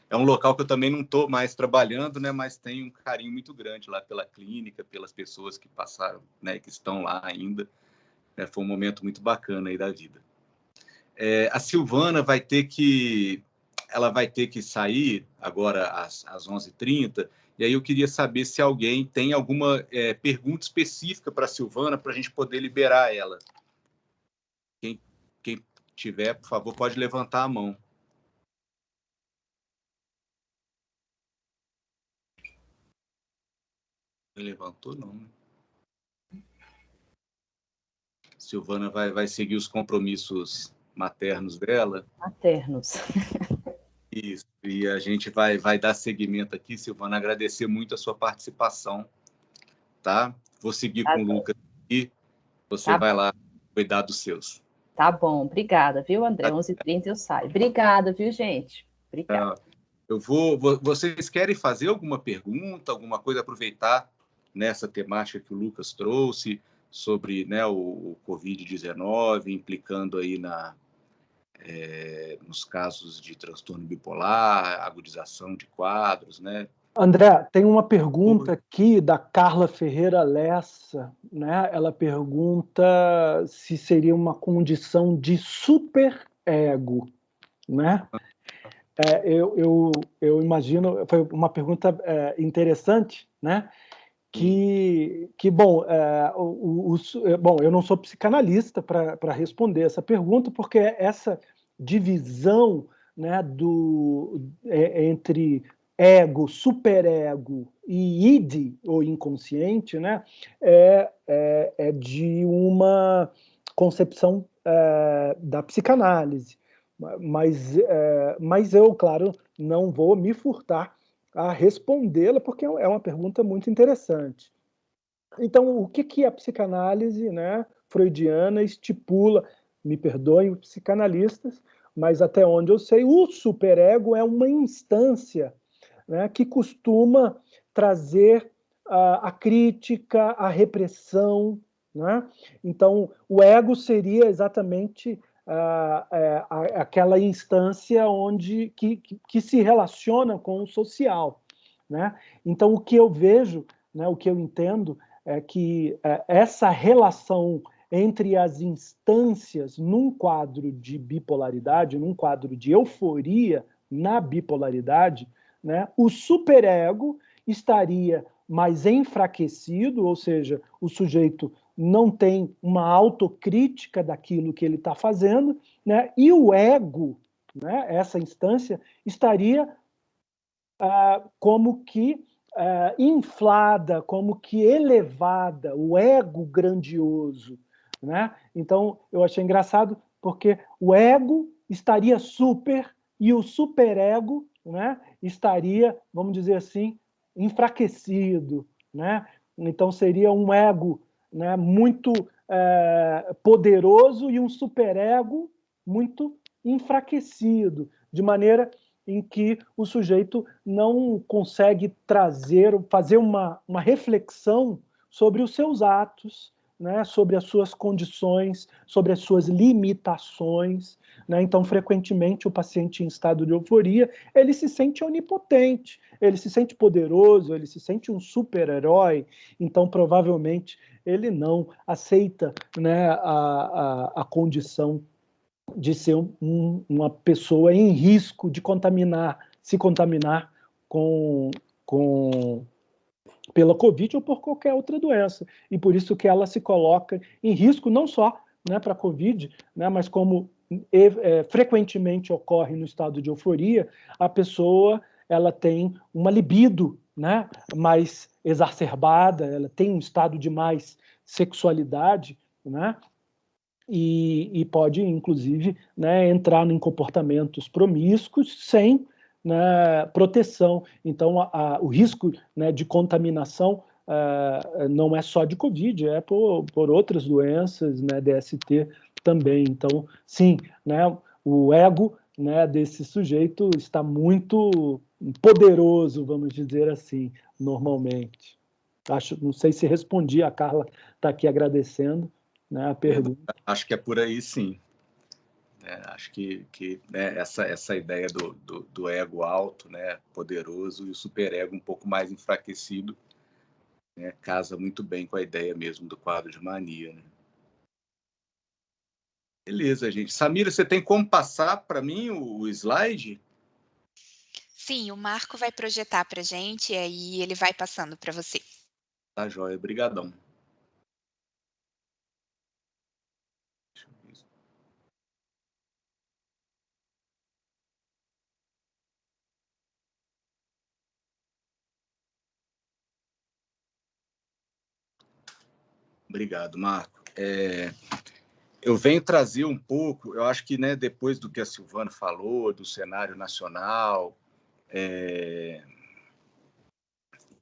é um local que eu também não estou mais trabalhando, né, mas tenho um carinho muito grande lá pela clínica, pelas pessoas que passaram, né, que estão lá ainda. Foi um momento muito bacana aí da vida. A Silvana vai ter que sair agora às 11h30, e aí eu queria saber se alguém tem alguma pergunta específica para a Silvana, para a gente poder liberar ela. Quem tiver, por favor, pode levantar a mão. Levantou, não, né? Silvana vai seguir os compromissos maternos dela. Maternos. Isso, e a gente vai dar seguimento aqui, Silvana, agradecer muito a sua participação, tá? Vou seguir com o Lucas aqui, você vai lá cuidar dos seus. Tá bom, obrigada, viu, André? 11h30 eu saio. Obrigada, viu, gente? Obrigada. Vocês querem fazer alguma pergunta, alguma coisa, aproveitar nessa temática que o Lucas trouxe sobre, né, o Covid-19, implicando aí nos casos de transtorno bipolar, agudização de quadros, né? André, tem uma pergunta aqui da Carla Ferreira Lessa, né? Ela pergunta se seria uma condição de superego, né? Eu imagino, foi uma pergunta interessante, né? Bom, bom, eu não sou psicanalista para responder essa pergunta, porque essa divisão, né, entre ego, superego e id, ou inconsciente, né, é de uma concepção da psicanálise. Mas eu, claro, não vou me furtar a respondê-la, porque é uma pergunta muito interessante. Então, o que a psicanálise, né, freudiana estipula? Me perdoem os psicanalistas, mas até onde eu sei, o superego é uma instância, né, que costuma trazer a crítica, a repressão, né? Então, o ego seria exatamente aquela instância que se relaciona com o social, né? Então, o que eu vejo, né, o que eu entendo é que essa relação entre as instâncias num quadro de bipolaridade, num quadro de euforia na bipolaridade, né, o superego estaria mais enfraquecido, ou seja, o sujeito não tem uma autocrítica daquilo que ele está fazendo, né? E o ego, né, essa instância, estaria como que inflada, como que elevada, o ego grandioso, né? Então, eu achei engraçado, porque o ego estaria super e o superego, né, estaria, vamos dizer assim, enfraquecido, né? Então, seria um ego, né, muito poderoso e um superego muito enfraquecido, de maneira em que o sujeito não consegue fazer uma reflexão sobre os seus atos, né, sobre as suas condições, sobre as suas limitações, né? Então, frequentemente, o paciente em estado de euforia, ele se sente onipotente, ele se sente poderoso, ele se sente um super-herói, então, provavelmente, ele não aceita, né, a condição de ser uma pessoa em risco de se contaminar pela Covid ou por qualquer outra doença. E por isso que ela se coloca em risco não só, né, para a Covid, né, mas como frequentemente ocorre no estado de euforia, a pessoa ela tem uma libido, né, mais exacerbada, ela tem um estado de mais sexualidade, né, e pode, inclusive, né, entrar em comportamentos promíscuos sem, né, proteção. Então, o risco, né, de contaminação não é só de Covid, é por outras doenças, né, DST também. Então, sim, né, o ego, né, desse sujeito está muito poderoso, vamos dizer assim, normalmente. Não sei se respondi, a Carla está aqui agradecendo, né, a pergunta. Acho que é por aí, sim. Acho que né, essa ideia do ego alto, né, poderoso, e o superego um pouco mais enfraquecido, né, casa muito bem com a ideia mesmo do quadro de mania. Né? Beleza, gente. Samira, você tem como passar para mim o slide? Sim, o Marco vai projetar para a gente e aí ele vai passando para você. Tá, joia. Obrigadão. Obrigado, Marco. Eu venho trazer um pouco, eu acho que, né, depois do que a Silvana falou, do cenário nacional,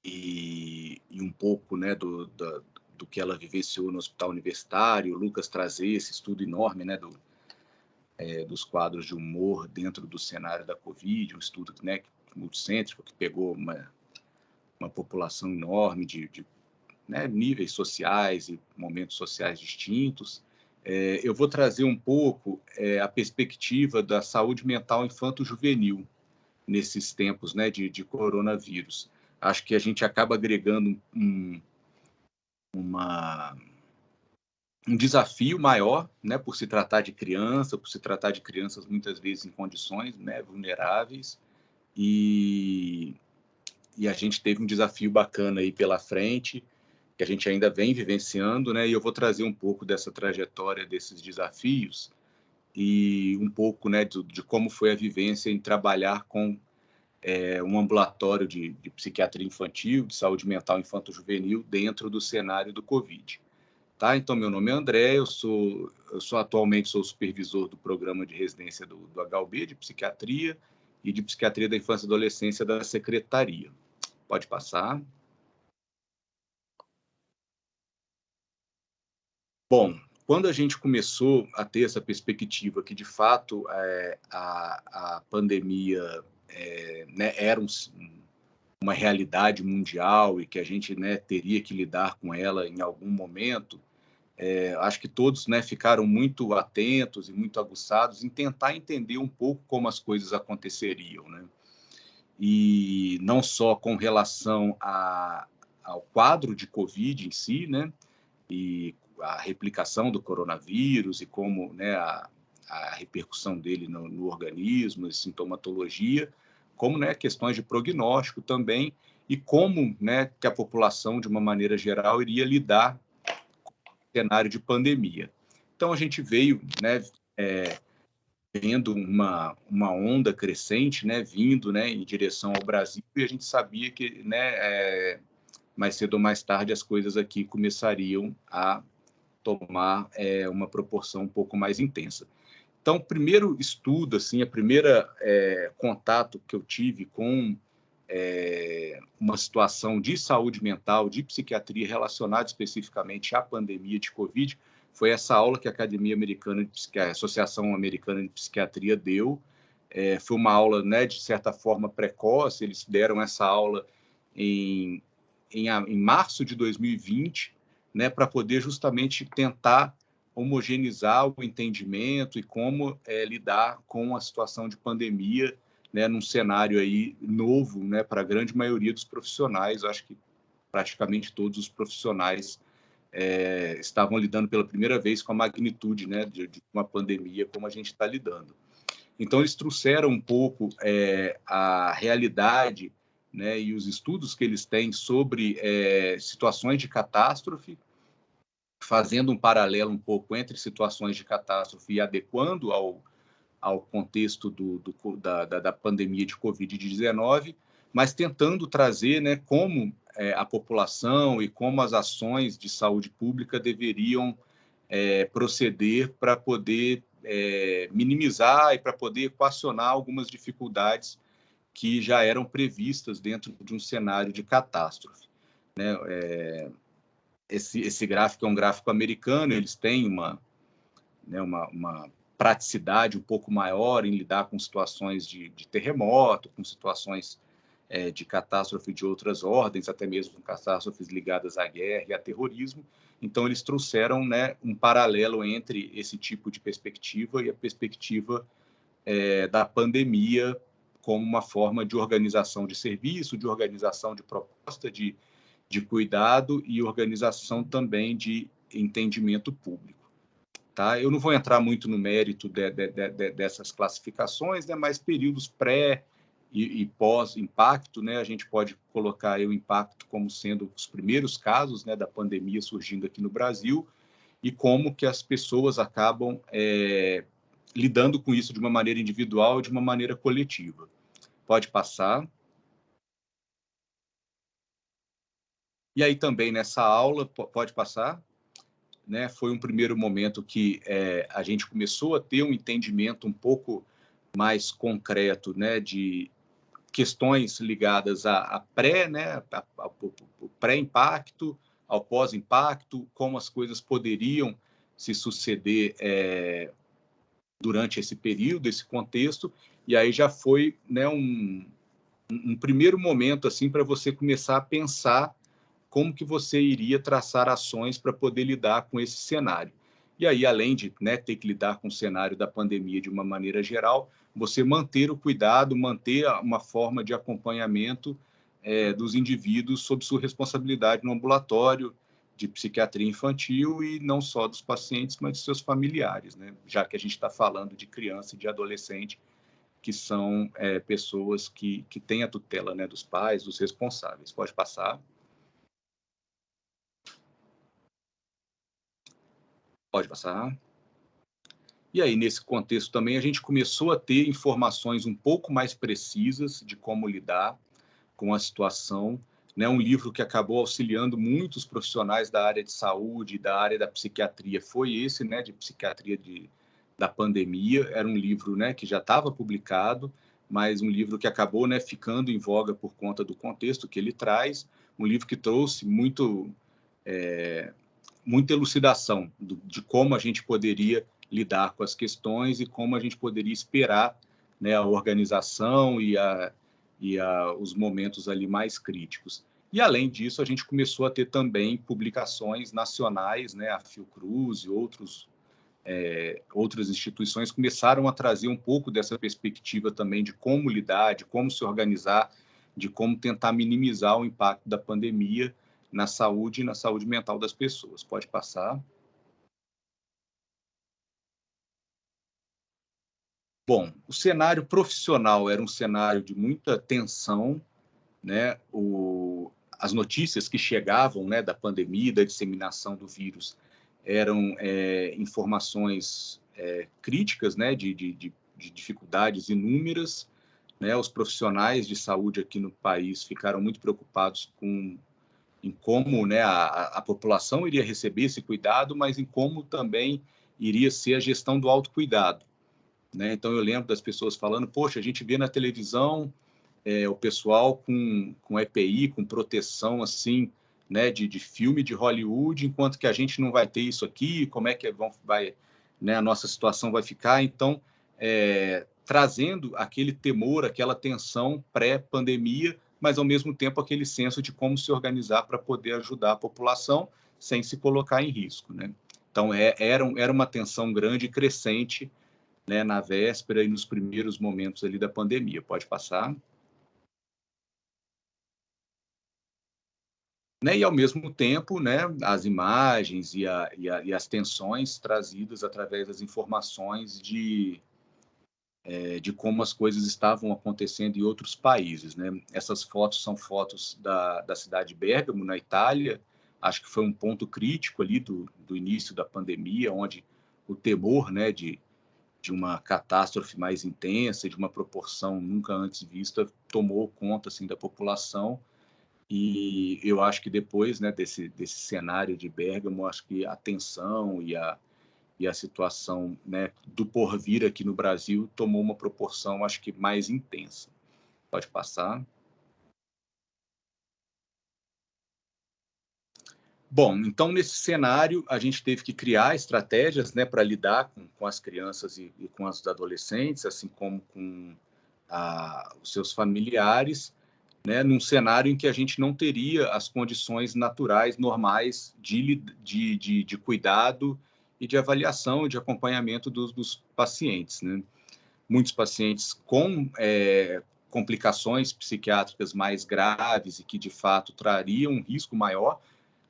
e um pouco, né, do que ela vivenciou no hospital universitário, o Lucas trazer esse estudo enorme, né, dos quadros de humor dentro do cenário da Covid, um estudo, né, multicêntrico, que pegou uma população enorme de né, níveis sociais e momentos sociais distintos. Eu vou trazer um pouco a perspectiva da saúde mental infanto-juvenil nesses tempos, né, de coronavírus. Acho que a gente acaba agregando um desafio maior, né, por se tratar de criança, por se tratar de crianças muitas vezes em condições, né, vulneráveis, e a gente teve um desafio bacana aí pela frente, que a gente ainda vem vivenciando, né, e eu vou trazer um pouco dessa trajetória, desses desafios, e um pouco, né, de como foi a vivência em trabalhar com um ambulatório de psiquiatria infantil, de saúde mental infanto-juvenil, dentro do cenário do Covid. Tá? Então, meu nome é André, eu atualmente sou supervisor do programa de residência do HUB, de psiquiatria, e de psiquiatria da infância e adolescência da secretaria. Pode passar. Bom, quando a gente começou a ter essa perspectiva que, de fato, a pandemia né, era uma realidade mundial e que a gente, né, teria que lidar com ela em algum momento, acho que todos, né, ficaram muito atentos e muito aguçados em tentar entender um pouco como as coisas aconteceriam, né? E não só com relação ao quadro de Covid em si, né, e a replicação do coronavírus e como, né, a repercussão dele no organismo, a sintomatologia, como, né, questões de prognóstico também, e como, né, que a população, de uma maneira geral, iria lidar com o cenário de pandemia. Então, a gente veio, né, vendo uma onda crescente, né, vindo, né, em direção ao Brasil, e a gente sabia que, né, mais cedo ou mais tarde as coisas aqui começariam a tomar uma proporção um pouco mais intensa. Então, o primeiro estudo, assim, a primeira contato que eu tive com uma situação de saúde mental, de psiquiatria relacionada especificamente à pandemia de Covid, foi essa aula que a a Associação Americana de Psiquiatria deu. Foi uma aula, né, de certa forma precoce. Eles deram essa aula em março de 2020, né, para poder justamente tentar homogeneizar o entendimento e como lidar com a situação de pandemia, né, num cenário aí novo, né, para a grande maioria dos profissionais. Acho que praticamente todos os profissionais estavam lidando pela primeira vez com a magnitude, né, de uma pandemia como a gente está lidando. Então, eles trouxeram um pouco a realidade, né, e os estudos que eles têm sobre situações de catástrofe, fazendo um paralelo um pouco entre situações de catástrofe e adequando ao contexto da pandemia de Covid-19, mas tentando trazer, né, como a população e como as ações de saúde pública deveriam proceder para poder minimizar e para poder equacionar algumas dificuldades que já eram previstas dentro de um cenário de catástrofe. Né? Esse gráfico é um gráfico americano, eles têm né, uma praticidade um pouco maior em lidar com situações de terremoto, com situações de catástrofe de outras ordens, até mesmo catástrofes ligadas à guerra e a terrorismo. Então, eles trouxeram, né, um paralelo entre esse tipo de perspectiva e a perspectiva da pandemia como uma forma de organização de serviço, de organização de proposta, de cuidado e organização também de entendimento público. Tá? Eu não vou entrar muito no mérito dessas classificações, né, mas períodos pré e pós-impacto, né, a gente pode colocar aí o impacto como sendo os primeiros casos, né, da pandemia surgindo aqui no Brasil e como que as pessoas acabam lidando com isso de uma maneira individual e de uma maneira coletiva. Pode passar. E aí também nessa aula, pode passar, né, foi um primeiro momento que a gente começou a ter um entendimento um pouco mais concreto, né, de questões ligadas a pré, né, ao pré-impacto, ao pós-impacto, como as coisas poderiam se suceder durante esse período, esse contexto, e aí já foi, né, um primeiro momento assim para você começar a pensar como que você iria traçar ações para poder lidar com esse cenário. E aí, além de, né, ter que lidar com o cenário da pandemia de uma maneira geral, você manter o cuidado, manter uma forma de acompanhamento dos indivíduos sob sua responsabilidade no ambulatório de psiquiatria infantil e não só dos pacientes, mas de seus familiares, né? Já que a gente está falando de criança e de adolescente, que são pessoas que têm a tutela, né, dos pais, dos responsáveis. Pode passar. Pode passar. E aí, nesse contexto também, a gente começou a ter informações um pouco mais precisas de como lidar com a situação, né? Um livro que acabou auxiliando muitos profissionais da área de saúde, da área da psiquiatria, foi esse, né, de psiquiatria da pandemia. Era um livro, né, que já estava publicado, mas um livro que acabou, né, ficando em voga por conta do contexto que ele traz, um livro que trouxe muita elucidação de como a gente poderia lidar com as questões e como a gente poderia esperar, né, a organização e os momentos ali mais críticos. E, além disso, a gente começou a ter também publicações nacionais, né, a Fiocruz e outras instituições começaram a trazer um pouco dessa perspectiva também de como lidar, de como se organizar, de como tentar minimizar o impacto da pandemia na saúde e na saúde mental das pessoas. Pode passar. Bom, o cenário profissional era um cenário de muita tensão, né? As notícias que chegavam, né, da pandemia, da disseminação do vírus, eram informações críticas, né, de dificuldades inúmeras, né? Os profissionais de saúde aqui no país ficaram muito preocupados em como, né, a população iria receber esse cuidado, mas em como também iria ser a gestão do autocuidado, né? Então, eu lembro das pessoas falando, poxa, a gente vê na televisão o pessoal com EPI, com proteção, assim, né, de filme de Hollywood, enquanto que a gente não vai ter isso aqui, como é que vai, né, a nossa situação vai ficar. Então, trazendo aquele temor, aquela tensão pré-pandemia, mas, ao mesmo tempo, aquele senso de como se organizar para poder ajudar a população sem se colocar em risco, né? Então, era uma tensão grande e crescente, né, na véspera e nos primeiros momentos ali da pandemia. Pode passar. Né, e, ao mesmo tempo, né, as imagens e as tensões trazidas através das informações de como as coisas estavam acontecendo em outros países, né? Essas fotos são fotos da cidade de Bérgamo, na Itália. Acho que foi um ponto crítico ali do início da pandemia, onde o temor, né, de uma catástrofe mais intensa, de uma proporção nunca antes vista, tomou conta assim, da população. E eu acho que depois, né, desse cenário de Bérgamo, acho que a tensão e a situação, né, do porvir aqui no Brasil tomou uma proporção, acho que mais intensa. Pode passar. Bom, então, nesse cenário, a gente teve que criar estratégias, né, para lidar com as crianças e com os adolescentes, assim como com os seus familiares, né, num cenário em que a gente não teria as condições naturais, normais de cuidado e de avaliação e de acompanhamento dos pacientes, né? Muitos pacientes com complicações psiquiátricas mais graves e que, de fato, trariam um risco maior,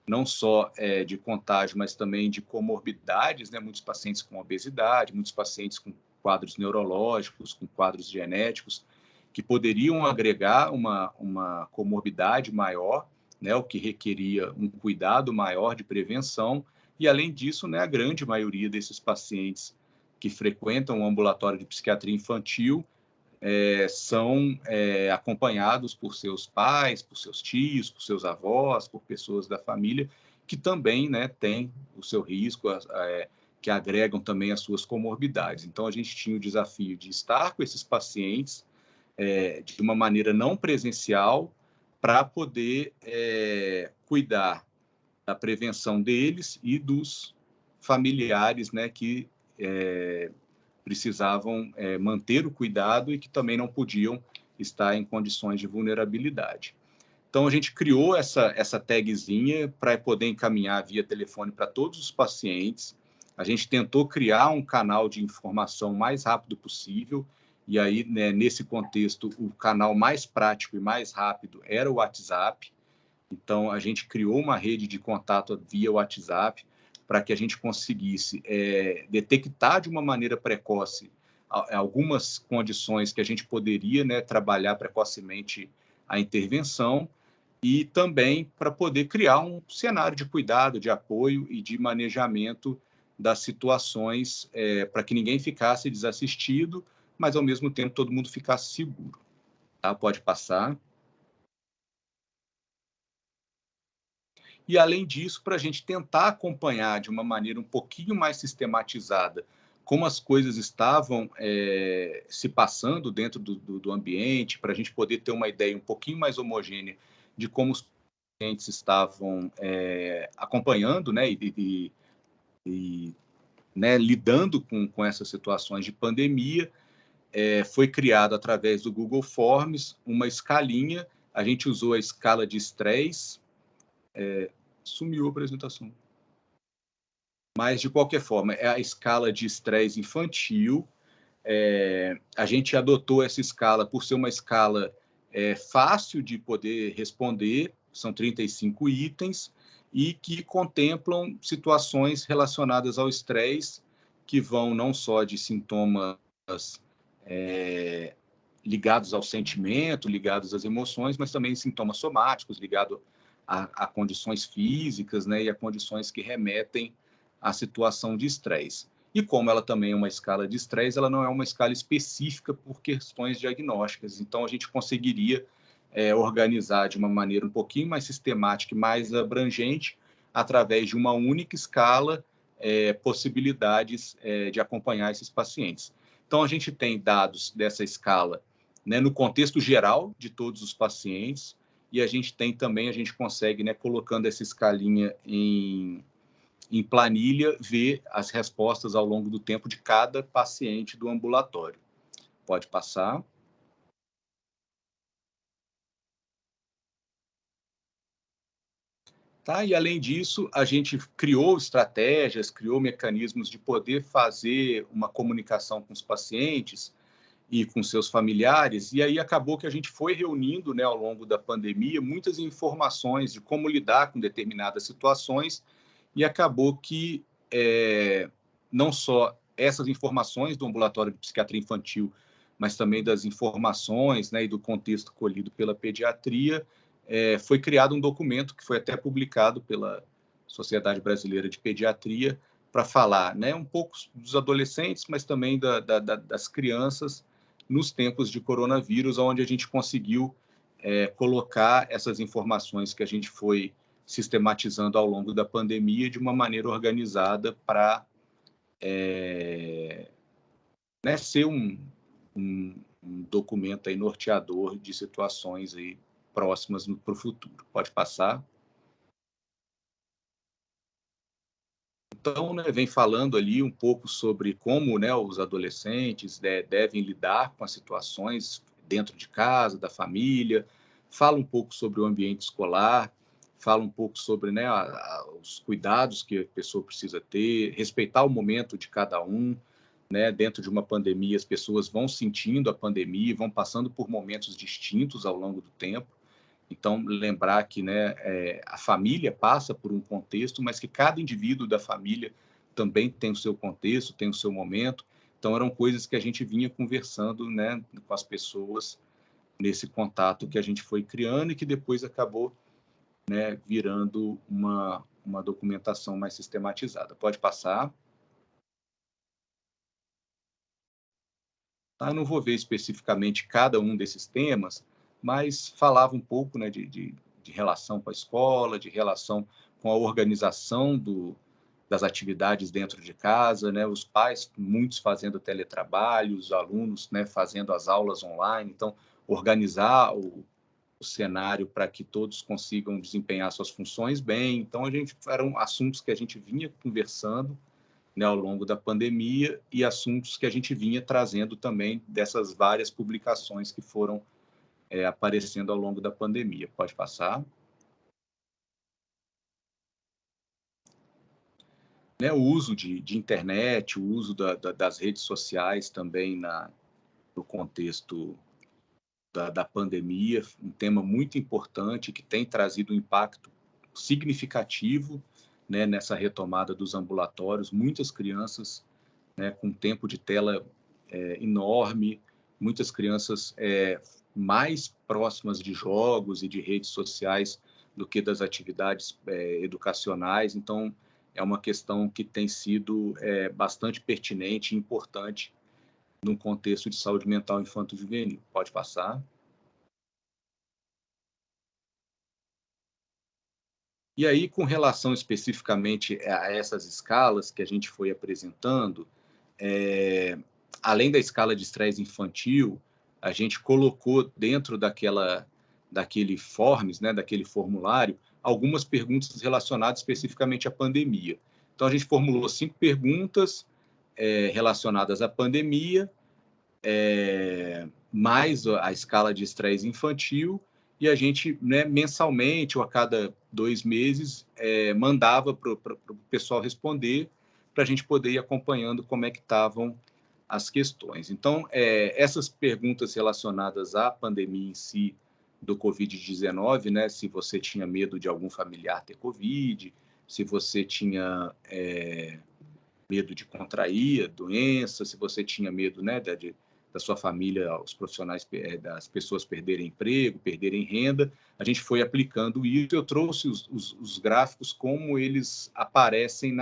não só de contágio, mas também de comorbidades, né? Muitos pacientes com obesidade, muitos pacientes com quadros neurológicos, com quadros genéticos, que poderiam agregar uma comorbidade maior, né? O que requeria um cuidado maior de prevenção. E, além disso, né, a grande maioria desses pacientes que frequentam o ambulatório de psiquiatria infantil são acompanhados por seus pais, por seus tios, por seus avós, por pessoas da família, que também, né, têm o seu risco, que agregam também as suas comorbidades. Então, a gente tinha o desafio de estar com esses pacientes de uma maneira não presencial para poder cuidar da prevenção deles e dos familiares, né, que precisavam manter o cuidado e que também não podiam estar em condições de vulnerabilidade. Então, a gente criou essa tagzinha para poder encaminhar via telefone para todos os pacientes. A gente tentou criar um canal de informação mais rápido possível, e aí, né, nesse contexto, o canal mais prático e mais rápido era o WhatsApp. Então, a gente criou uma rede de contato via WhatsApp para que a gente conseguisse detectar de uma maneira precoce algumas condições que a gente poderia, né, trabalhar precocemente a intervenção e também para poder criar um cenário de cuidado, de apoio e de manejamento das situações para que ninguém ficasse desassistido, mas, ao mesmo tempo, todo mundo ficasse seguro. Tá? Pode passar. E, além disso, para a gente tentar acompanhar de uma maneira um pouquinho mais sistematizada como as coisas estavam se passando dentro do ambiente, para a gente poder ter uma ideia um pouquinho mais homogênea de como os pacientes estavam acompanhando, né, né, lidando com essas situações de pandemia, foi criado através do Google Forms uma escalinha. A gente usou a escala de estresse. Sumiu a apresentação. Mas, de qualquer forma, é a escala de estresse infantil. A gente adotou essa escala por ser uma escala fácil de poder responder, são 35 itens, e que contemplam situações relacionadas ao estresse, que vão não só de sintomas ligados ao sentimento, ligados às emoções, mas também sintomas somáticos, ligados a condições físicas, né, e a condições que remetem à situação de estresse. E como ela também é uma escala de estresse, ela não é uma escala específica por questões diagnósticas. Então, a gente conseguiria organizar de uma maneira um pouquinho mais sistemática e mais abrangente, através de uma única escala, possibilidades de acompanhar esses pacientes. Então, a gente tem dados dessa escala, né, no contexto geral de todos os pacientes, e a gente consegue, né, colocando essa escalinha em planilha, ver as respostas ao longo do tempo de cada paciente do ambulatório. Pode passar. Tá? E, além disso, a gente criou estratégias, criou mecanismos de poder fazer uma comunicação com os pacientes e com seus familiares, e aí acabou que a gente foi reunindo, né, ao longo da pandemia, muitas informações de como lidar com determinadas situações, e acabou que não só essas informações do ambulatório de psiquiatria infantil, mas também das informações, né, e do contexto colhido pela pediatria, foi criado um documento que foi até publicado pela Sociedade Brasileira de Pediatria para falar, né, um pouco dos adolescentes, mas também das crianças nos tempos de coronavírus, onde a gente conseguiu colocar essas informações que a gente foi sistematizando ao longo da pandemia de uma maneira organizada para né, ser um documento aí norteador de situações aí próximas para o futuro. Pode passar. então, né, vem falando ali um pouco sobre como, né, os adolescentes devem lidar com as situações dentro de casa, da família, fala um pouco sobre o ambiente escolar, fala um pouco sobre, né, os cuidados que a pessoa precisa ter, respeitar o momento de cada um, né, dentro de uma pandemia, as pessoas vão sentindo a pandemia, vão passando por momentos distintos ao longo do tempo. Então, lembrar que, né, a família passa por um contexto, mas que cada indivíduo da família também tem o seu contexto, tem o seu momento. Então, eram coisas que a gente vinha conversando, né, com as pessoas nesse contato que a gente foi criando e que depois acabou, né, virando uma documentação mais sistematizada. Pode passar. Tá? Eu não vou ver especificamente cada um desses temas, mas falava um pouco, né, de relação com a escola, de relação com a organização das atividades dentro de casa, né, os pais, muitos fazendo teletrabalho, os alunos, né, fazendo as aulas online, então organizar o cenário para que todos consigam desempenhar suas funções bem. Então, eram assuntos que a gente vinha conversando, né, ao longo da pandemia e assuntos que a gente vinha trazendo também dessas várias publicações que foram aparecendo ao longo da pandemia. Pode passar. Né, o uso de internet, o uso das redes sociais também no contexto da pandemia, um tema muito importante que tem trazido um impacto significativo, né, nessa retomada dos ambulatórios. Muitas crianças, né, com tempo de tela enorme, muitas crianças mais próximas de jogos e de redes sociais do que das atividades educacionais. Então, é uma questão que tem sido bastante pertinente e importante no contexto de saúde mental infanto-juvenil. Pode passar. E aí, com relação especificamente a essas escalas que a gente foi apresentando, além da escala de estresse infantil, a gente colocou dentro daquele forms, né, daquele formulário, algumas perguntas relacionadas especificamente à pandemia. Então, a gente formulou 5 perguntas relacionadas à pandemia, mais a escala de estresse infantil, e a gente, né, mensalmente ou a cada 2 meses, mandava para o pessoal responder, para a gente poder ir acompanhando como é que estavam as questões. Então, essas perguntas relacionadas à pandemia em si do Covid-19, né, se você tinha medo de algum familiar ter Covid, se você tinha medo de contrair a doença, se você tinha medo, né, da sua família, os profissionais, das pessoas perderem emprego, perderem renda, a gente foi aplicando isso. Eu trouxe os gráficos como eles aparecem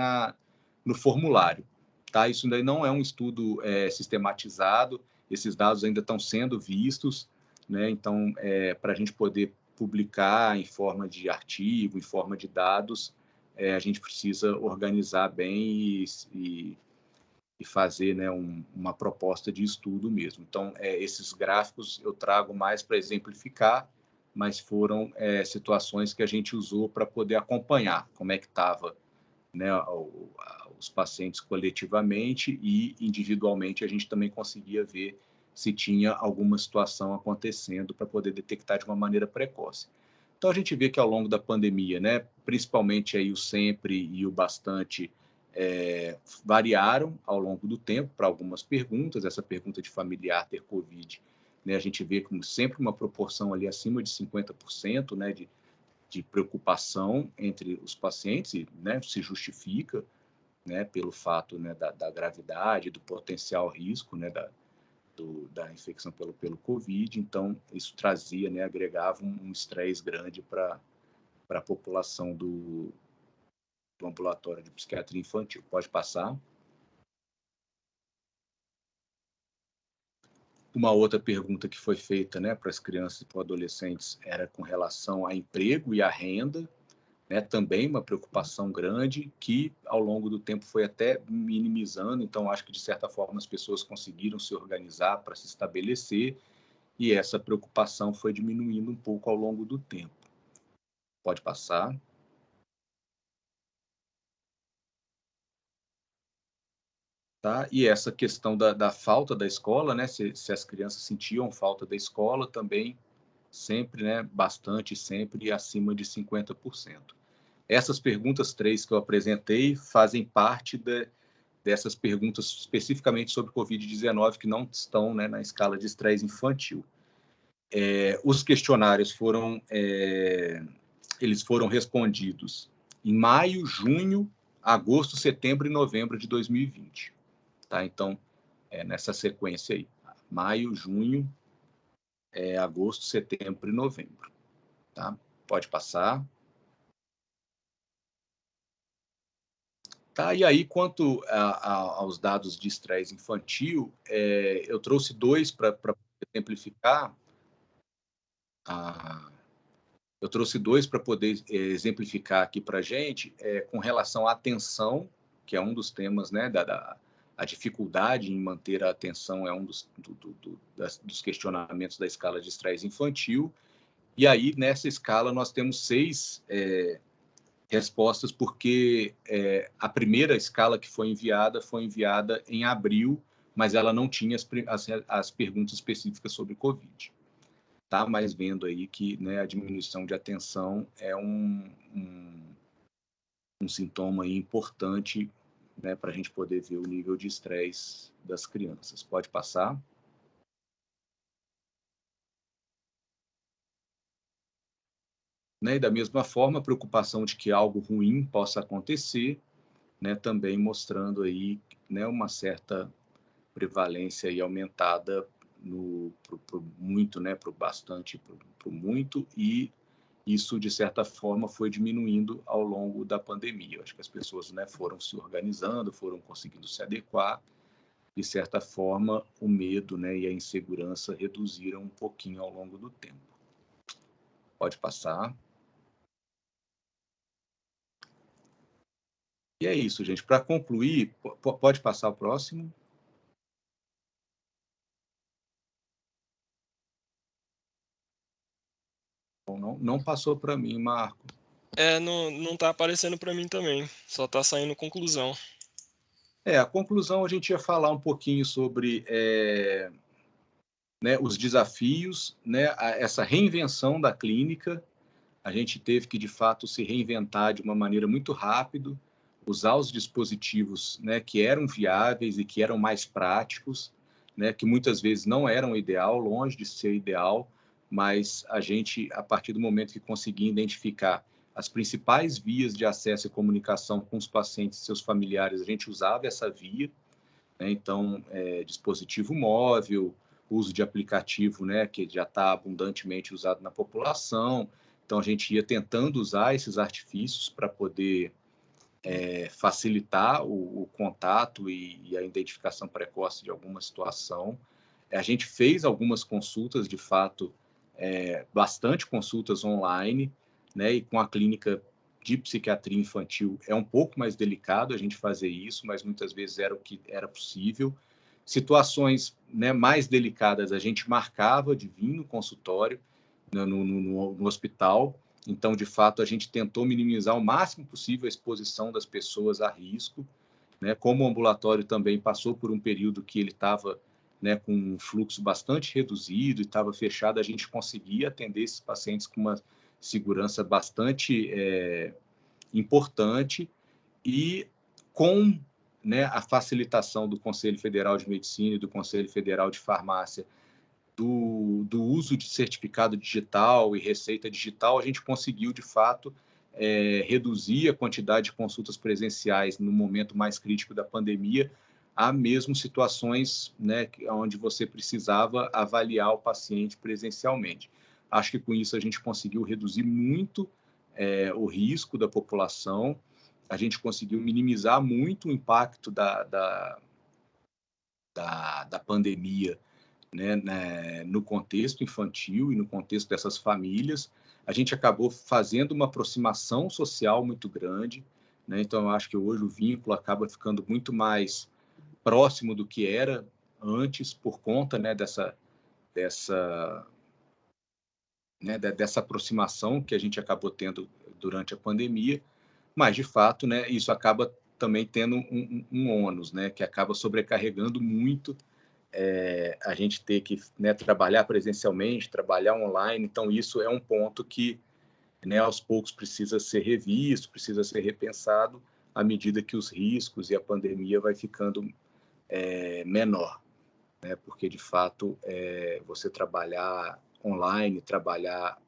no formulário. Tá? Isso daí não é um estudo sistematizado, esses dados ainda estão sendo vistos, né? Então, para a gente poder publicar em forma de artigo, em forma de dados, a gente precisa organizar bem e fazer, né, uma proposta de estudo mesmo. Então, esses gráficos eu trago mais para exemplificar, mas foram situações que a gente usou para poder acompanhar como é que estava, né, os pacientes coletivamente, e individualmente a gente também conseguia ver se tinha alguma situação acontecendo para poder detectar de uma maneira precoce. Então, a gente vê que ao longo da pandemia, né, principalmente aí o sempre e o bastante variaram ao longo do tempo para algumas perguntas. Essa pergunta de familiar ter Covid, né, a gente vê como sempre uma proporção ali acima de 50%, né, de preocupação entre os pacientes, e, né, se justifica, né, pelo fato, né, da gravidade, do potencial risco, né, da infecção pelo Covid. Então, isso trazia, né, agregava um estresse grande para a população do ambulatório de psiquiatria infantil. Pode passar. Uma outra pergunta que foi feita, né, para as crianças e para os adolescentes era com relação a emprego e a renda, né, também uma preocupação grande que ao longo do tempo foi até minimizando. Então, acho que de certa forma as pessoas conseguiram se organizar para se estabelecer, e essa preocupação foi diminuindo um pouco ao longo do tempo. Pode passar. Tá? E essa questão da falta da escola, né? Se as crianças sentiam falta da escola, também sempre, né? Bastante, sempre acima de 50%. Essas perguntas 3 que eu apresentei fazem parte dessas perguntas especificamente sobre Covid-19 que não estão, né, na escala de estresse infantil. Os questionários eles foram respondidos em maio, junho, agosto, setembro e novembro de 2020. Tá? Então, nessa sequência aí, maio, junho, agosto, setembro e novembro. Tá? Pode passar. Tá, e aí, quanto aos dados de estresse infantil, eu trouxe 2 para exemplificar. Eu trouxe 2 para poder exemplificar aqui para a gente, com relação à atenção, que é um dos temas, né, a dificuldade em manter a atenção é um dos questionamentos da escala de estresse infantil. E aí, nessa escala, nós temos 6 respostas, porque a primeira escala que foi enviada em abril, mas ela não tinha as perguntas específicas sobre Covid. Tá? Mas vendo aí que, né, a diminuição de atenção é um sintoma aí importante, né, para a gente poder ver o nível de estresse das crianças. Pode passar. Né? E da mesma forma, a preocupação de que algo ruim possa acontecer, né, também mostrando aí, né, uma certa prevalência aí aumentada pro muito, né, pro bastante, pro muito, e isso de certa forma foi diminuindo ao longo da pandemia. Eu acho que as pessoas, né, foram se organizando, foram conseguindo se adequar. De certa forma, o medo, né, e a insegurança reduziram um pouquinho ao longo do tempo. Pode passar. E é isso, gente. Para concluir, pode passar o próximo. Bom, não passou para mim, Marco. Não está aparecendo para mim também. Só está saindo conclusão. A conclusão a gente ia falar um pouquinho sobre né, os desafios, né, essa reinvenção da clínica. A gente teve que, de fato, se reinventar de uma maneira muito rápida, usar os dispositivos, né, que eram viáveis e que eram mais práticos, né, que muitas vezes não eram ideal, longe de ser ideal, mas a gente, a partir do momento que conseguia identificar as principais vias de acesso e comunicação com os pacientes e seus familiares, a gente usava essa via, né? Então, dispositivo móvel, uso de aplicativo, né, que já está abundantemente usado na população. Então, a gente ia tentando usar esses artifícios para poder facilitar o contato e a identificação precoce de alguma situação. A gente fez algumas consultas, de fato, bastante consultas online, né, e com a clínica de psiquiatria infantil é um pouco mais delicado a gente fazer isso, mas muitas vezes era o que era possível. Situações, né, mais delicadas a gente marcava de vir no consultório, no hospital. Então, de fato, a gente tentou minimizar o máximo possível a exposição das pessoas a risco, né? Como o ambulatório também passou por um período que ele estava, né, com um fluxo bastante reduzido e estava fechado, a gente conseguia atender esses pacientes com uma segurança bastante importante e com, né, a facilitação do Conselho Federal de Medicina e do Conselho Federal de Farmácia do uso de certificado digital e receita digital, a gente conseguiu, de fato, reduzir a quantidade de consultas presenciais no momento mais crítico da pandemia, a mesmo situações, né, onde você precisava avaliar o paciente presencialmente. Acho que com isso a gente conseguiu reduzir muito o risco da população, a gente conseguiu minimizar muito o impacto da pandemia, né, no contexto infantil e no contexto dessas famílias. A gente acabou fazendo uma aproximação social muito grande, né? Então, eu acho que hoje o vínculo acaba ficando muito mais próximo do que era antes, por conta, né, dessa aproximação que a gente acabou tendo durante a pandemia, mas, de fato, né, isso acaba também tendo um ônus, né, que acaba sobrecarregando muito a gente ter que, né, trabalhar presencialmente, trabalhar online. Então, isso é um ponto que, né, aos poucos precisa ser revisto, precisa ser repensado à medida que os riscos e a pandemia vai ficando menor, né, porque, de fato, você trabalhar online, trabalhar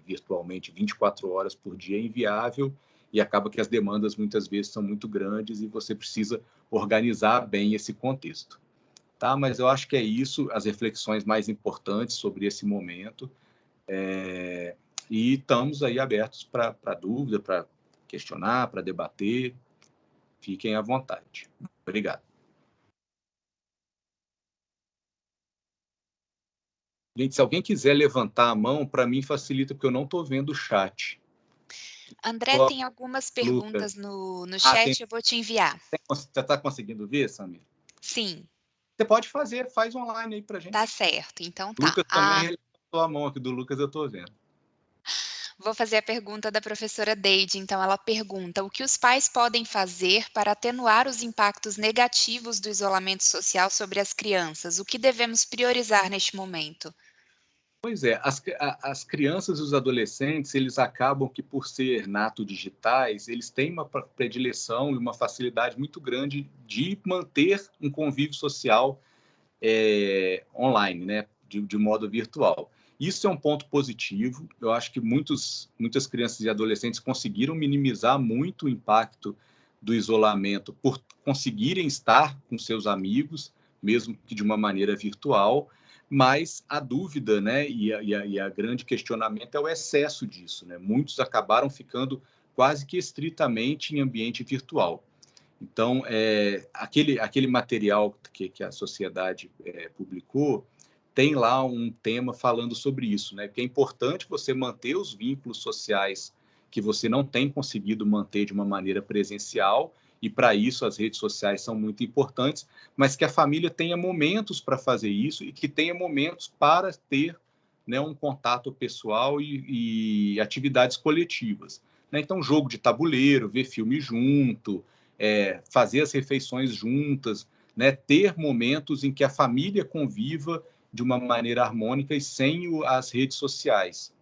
virtualmente 24 horas por dia é inviável e acaba que as demandas muitas vezes são muito grandes e você precisa organizar bem esse contexto. Tá? Mas eu acho que é isso, as reflexões mais importantes sobre esse momento. E estamos aí abertos para dúvida, para questionar, para debater. Fiquem à vontade. Obrigado. Gente, se alguém quiser levantar a mão, para mim facilita, porque eu não estou vendo o chat. André, tem algumas perguntas no chat, eu vou te enviar. Você está conseguindo ver, Samir? Sim. Você pode fazer, faz online aí para gente. Tá certo, então tá. Lucas também levantou a mão aqui, do Lucas eu estou vendo. Vou fazer a pergunta da professora Deide. Então, ela pergunta: o que os pais podem fazer para atenuar os impactos negativos do isolamento social sobre as crianças? O que devemos priorizar neste momento? Pois é, as crianças e os adolescentes, eles acabam que, por ser nato digitais, eles têm uma predileção e uma facilidade muito grande de manter um convívio social online, né, de modo virtual. Isso é um ponto positivo. Eu acho que muitas crianças e adolescentes conseguiram minimizar muito o impacto do isolamento por conseguirem estar com seus amigos, mesmo que de uma maneira virtual. Mas a dúvida, né, e a grande questionamento é o excesso disso, né? Muitos acabaram ficando quase que estritamente em ambiente virtual. Então, aquele material que a sociedade publicou tem lá um tema falando sobre isso, né? Que é importante você manter os vínculos sociais que você não tem conseguido manter de uma maneira presencial, e para isso as redes sociais são muito importantes, mas que a família tenha momentos para fazer isso e que tenha momentos para ter, né, um contato pessoal e atividades coletivas, né? Então, jogo de tabuleiro, ver filme junto, fazer as refeições juntas, né? Ter momentos em que a família conviva de uma maneira harmônica e sem as redes sociais,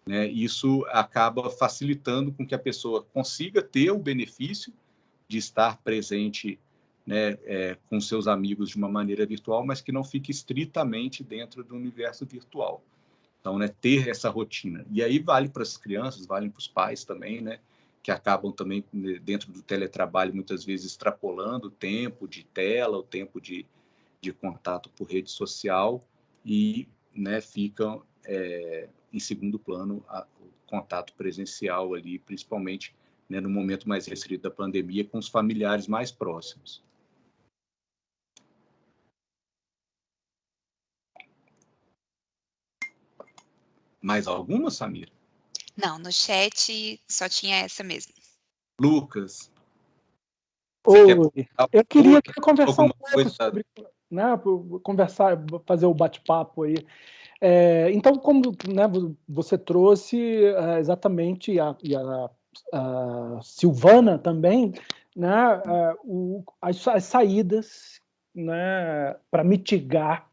né? Isso acaba facilitando com que a pessoa consiga ter o benefício de estar presente, né, com seus amigos de uma maneira virtual, mas que não fique estritamente dentro do universo virtual. Então, né, ter essa rotina. E aí vale para as crianças, vale para os pais também, né, que acabam também, dentro do teletrabalho, muitas vezes extrapolando o tempo de tela, o tempo de contato por rede social e, né, ficam em segundo plano o contato presencial ali, principalmente, né, no momento mais restrito da pandemia, com os familiares mais próximos. Mais alguma, Samir? Não, no chat só tinha essa mesmo. Lucas? Oi, eu queria conversar um pouco coisa sobre, né, conversar, fazer o bate-papo aí. Então, como, né, você trouxe exatamente, a Silvana também, né, as saídas, né, para mitigar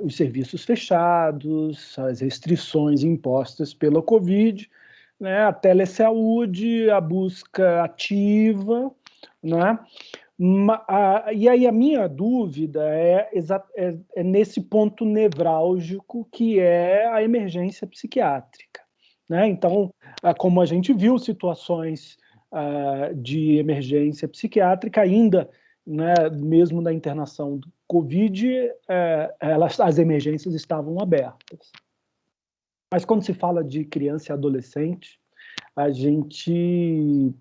os serviços fechados, as restrições impostas pela Covid, né, a telesaúde, a busca ativa, né? E aí a minha dúvida é nesse ponto nevrálgico que é a emergência psiquiátrica, né? Então, como a gente viu situações de emergência psiquiátrica ainda, né, mesmo na internação do Covid, as emergências estavam abertas. Mas quando se fala de criança e adolescente, a gente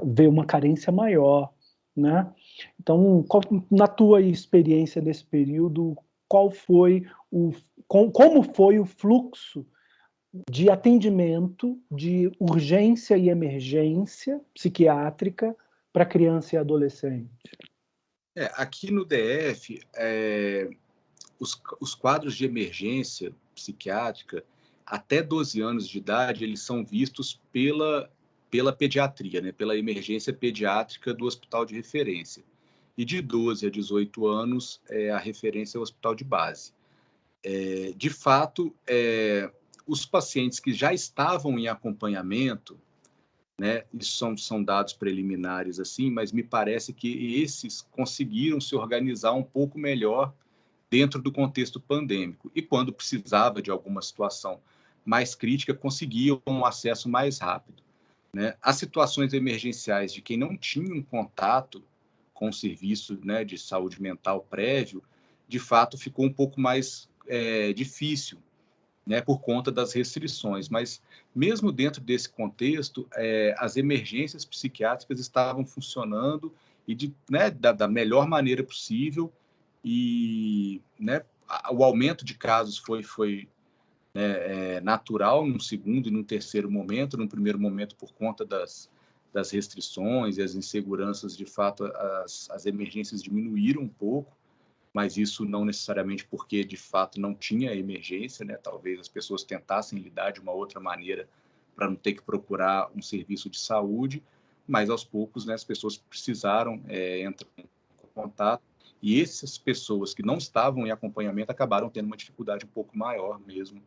vê uma carência maior, né? Então, na tua experiência nesse período, como foi o fluxo de atendimento de urgência e emergência psiquiátrica para criança e adolescente? Aqui no DF, os quadros de emergência psiquiátrica até 12 anos de idade, eles são vistos pela pediatria, né, pela emergência pediátrica do hospital de referência. E de 12 a 18 anos, a referência é o hospital de base. De fato, os pacientes que já estavam em acompanhamento, né, isso são dados preliminares, assim, mas me parece que esses conseguiram se organizar um pouco melhor dentro do contexto pandêmico. E quando precisava de alguma situação mais crítica, conseguiam um acesso mais rápido, né? As situações emergenciais de quem não tinha um contato com o serviço, né, de saúde mental prévio, de fato ficou um pouco mais difícil, né, por conta das restrições. Mas, mesmo dentro desse contexto, as emergências psiquiátricas estavam funcionando e né, da melhor maneira possível, e, né, o aumento de casos foi natural num segundo e num terceiro momento. No primeiro momento, por conta das restrições e as inseguranças, de fato, as emergências diminuíram um pouco, mas isso não necessariamente porque, de fato, não tinha emergência, né? Talvez as pessoas tentassem lidar de uma outra maneira para não ter que procurar um serviço de saúde, mas, aos poucos, né, as pessoas precisaram entrar em contato, e essas pessoas que não estavam em acompanhamento acabaram tendo uma dificuldade um pouco maior mesmo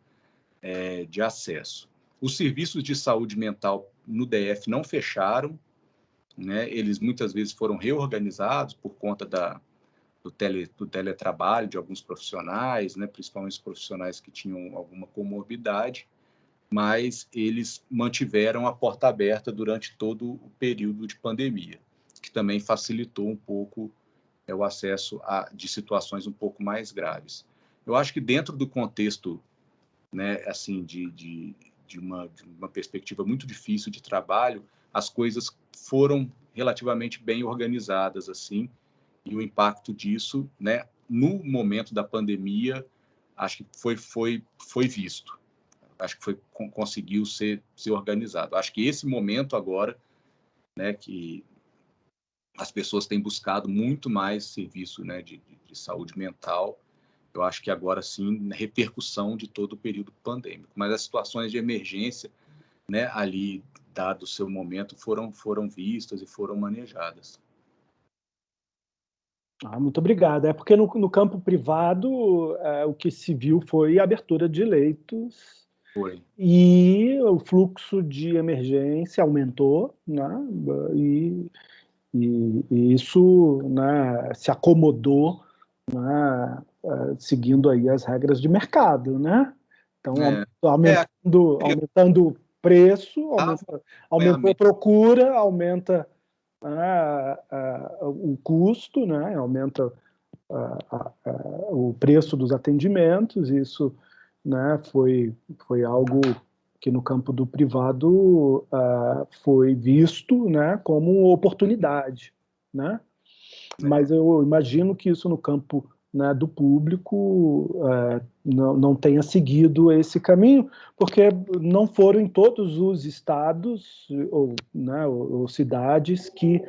de acesso. Os serviços de saúde mental no DF não fecharam, né? Eles muitas vezes foram reorganizados por conta do teletrabalho de alguns profissionais, né? Principalmente os profissionais que tinham alguma comorbidade, mas eles mantiveram a porta aberta durante todo o período de pandemia, que também facilitou um pouco o acesso de situações um pouco mais graves. Eu acho que dentro do contexto, né, assim, de uma perspectiva muito difícil de trabalho, as coisas foram relativamente bem organizadas, assim, e o impacto disso, né, no momento da pandemia, acho que foi visto. Acho que conseguiu ser organizado. Acho que esse momento agora, né, que as pessoas têm buscado muito mais serviço, né, de saúde mental, eu acho que agora sim, repercussão de todo o período pandêmico. Mas as situações de emergência, né, ali, dado o seu momento, foram vistas e foram manejadas. Muito obrigado. É porque no campo privado, o que se viu foi a abertura de leitos. Foi. E o fluxo de emergência aumentou, né? E isso, né, se acomodou, né, seguindo aí as regras de mercado, né? Então, aumentando o preço, aumentou a procura, aumenta o custo, né? Aumenta o preço dos atendimentos. Isso, né, foi algo que no campo do privado foi visto, né, como oportunidade, né? Mas eu imagino que isso no campo, né, do público não tenha seguido esse caminho, porque não foram em todos os estados ou cidades que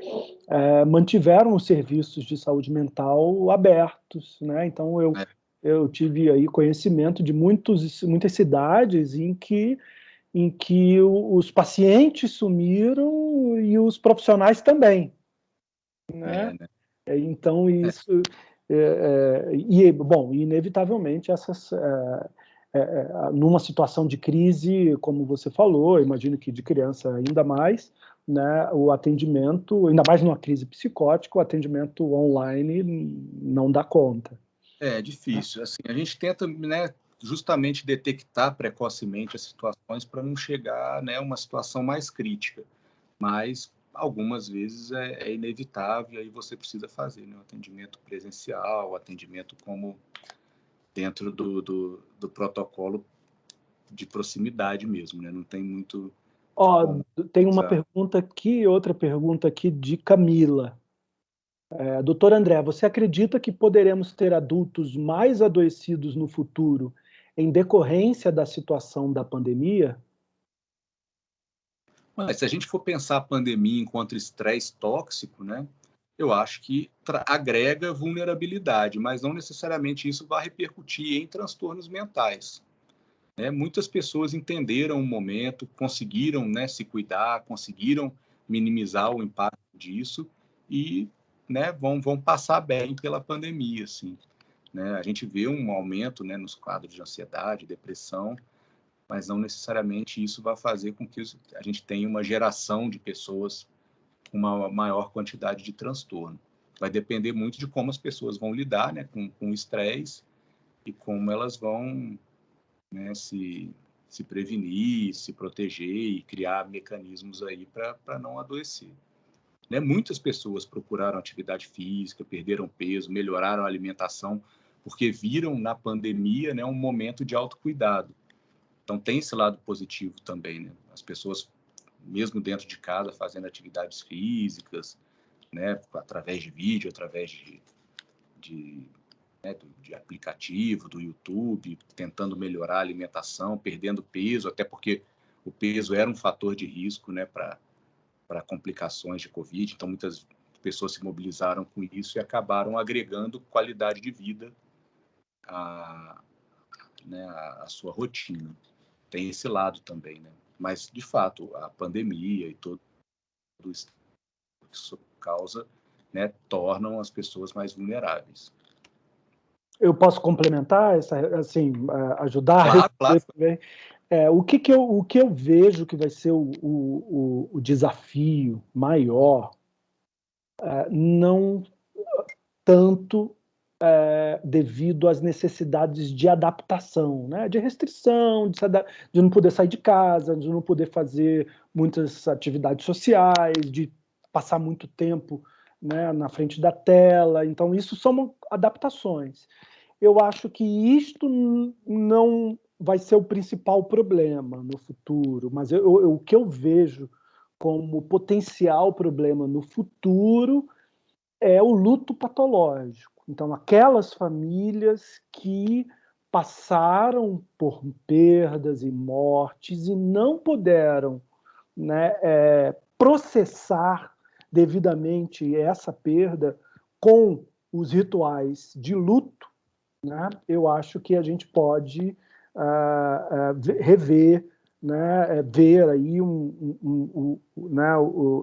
mantiveram os serviços de saúde mental abertos, né? Então eu tive aí conhecimento de muitas cidades em que os pacientes sumiram e os profissionais também, né? Então isso bom, inevitavelmente numa situação de crise, como você falou, imagino que de criança ainda mais, né, o atendimento, ainda mais numa crise psicótica, o atendimento online não dá conta. É difícil. Assim, a gente tenta, né, justamente detectar precocemente as situações para não chegar, né, a uma situação mais crítica. Mas algumas vezes é inevitável, e aí você precisa fazer, né, o atendimento presencial, o atendimento como dentro do protocolo de proximidade mesmo, né? Não tem muito... Tem uma pergunta aqui, outra pergunta aqui de Camila. Doutor André, você acredita que poderemos ter adultos mais adoecidos no futuro em decorrência da situação da pandemia? Mas se a gente for pensar a pandemia enquanto estresse tóxico, né, eu acho que agrega vulnerabilidade, mas não necessariamente isso vai repercutir em transtornos mentais, né, muitas pessoas entenderam o momento, conseguiram, né, se cuidar, conseguiram minimizar o impacto disso e, né, vão passar bem pela pandemia, assim, né? A gente vê um aumento, né, nos quadros de ansiedade, depressão, mas não necessariamente isso vai fazer com que a gente tenha uma geração de pessoas com uma maior quantidade de transtorno. Vai depender muito de como as pessoas vão lidar, né, com o estresse e como elas vão, né, se prevenir, se proteger e criar mecanismos aí para não adoecer. Né? Muitas pessoas procuraram atividade física, perderam peso, melhoraram a alimentação, porque viram na pandemia, né, um momento de autocuidado. Então, tem esse lado positivo também, né? As pessoas, mesmo dentro de casa, fazendo atividades físicas, né, através de vídeo, através de aplicativo, do YouTube, tentando melhorar a alimentação, perdendo peso, até porque o peso era um fator de risco, né, para complicações de Covid. Então, muitas pessoas se mobilizaram com isso e acabaram agregando qualidade de vida né, à sua rotina. Tem esse lado também, né? Mas, de fato, a pandemia e tudo isso que isso causa, né, tornam as pessoas mais vulneráveis. Eu posso complementar, assim, ajudar? Claro. O que eu vejo que vai ser o desafio maior, não tanto devido às necessidades de adaptação, né? De restrição, de não poder sair de casa, de não poder fazer muitas atividades sociais, de passar muito tempo, né, na frente da tela. Então, isso são adaptações. Eu acho que isto não vai ser o principal problema no futuro, mas o que eu vejo como potencial problema no futuro é o luto patológico. Então, aquelas famílias que passaram por perdas e mortes e não puderam, né, processar devidamente essa perda com os rituais de luto, né, eu acho que a gente pode rever, né, ver aí né,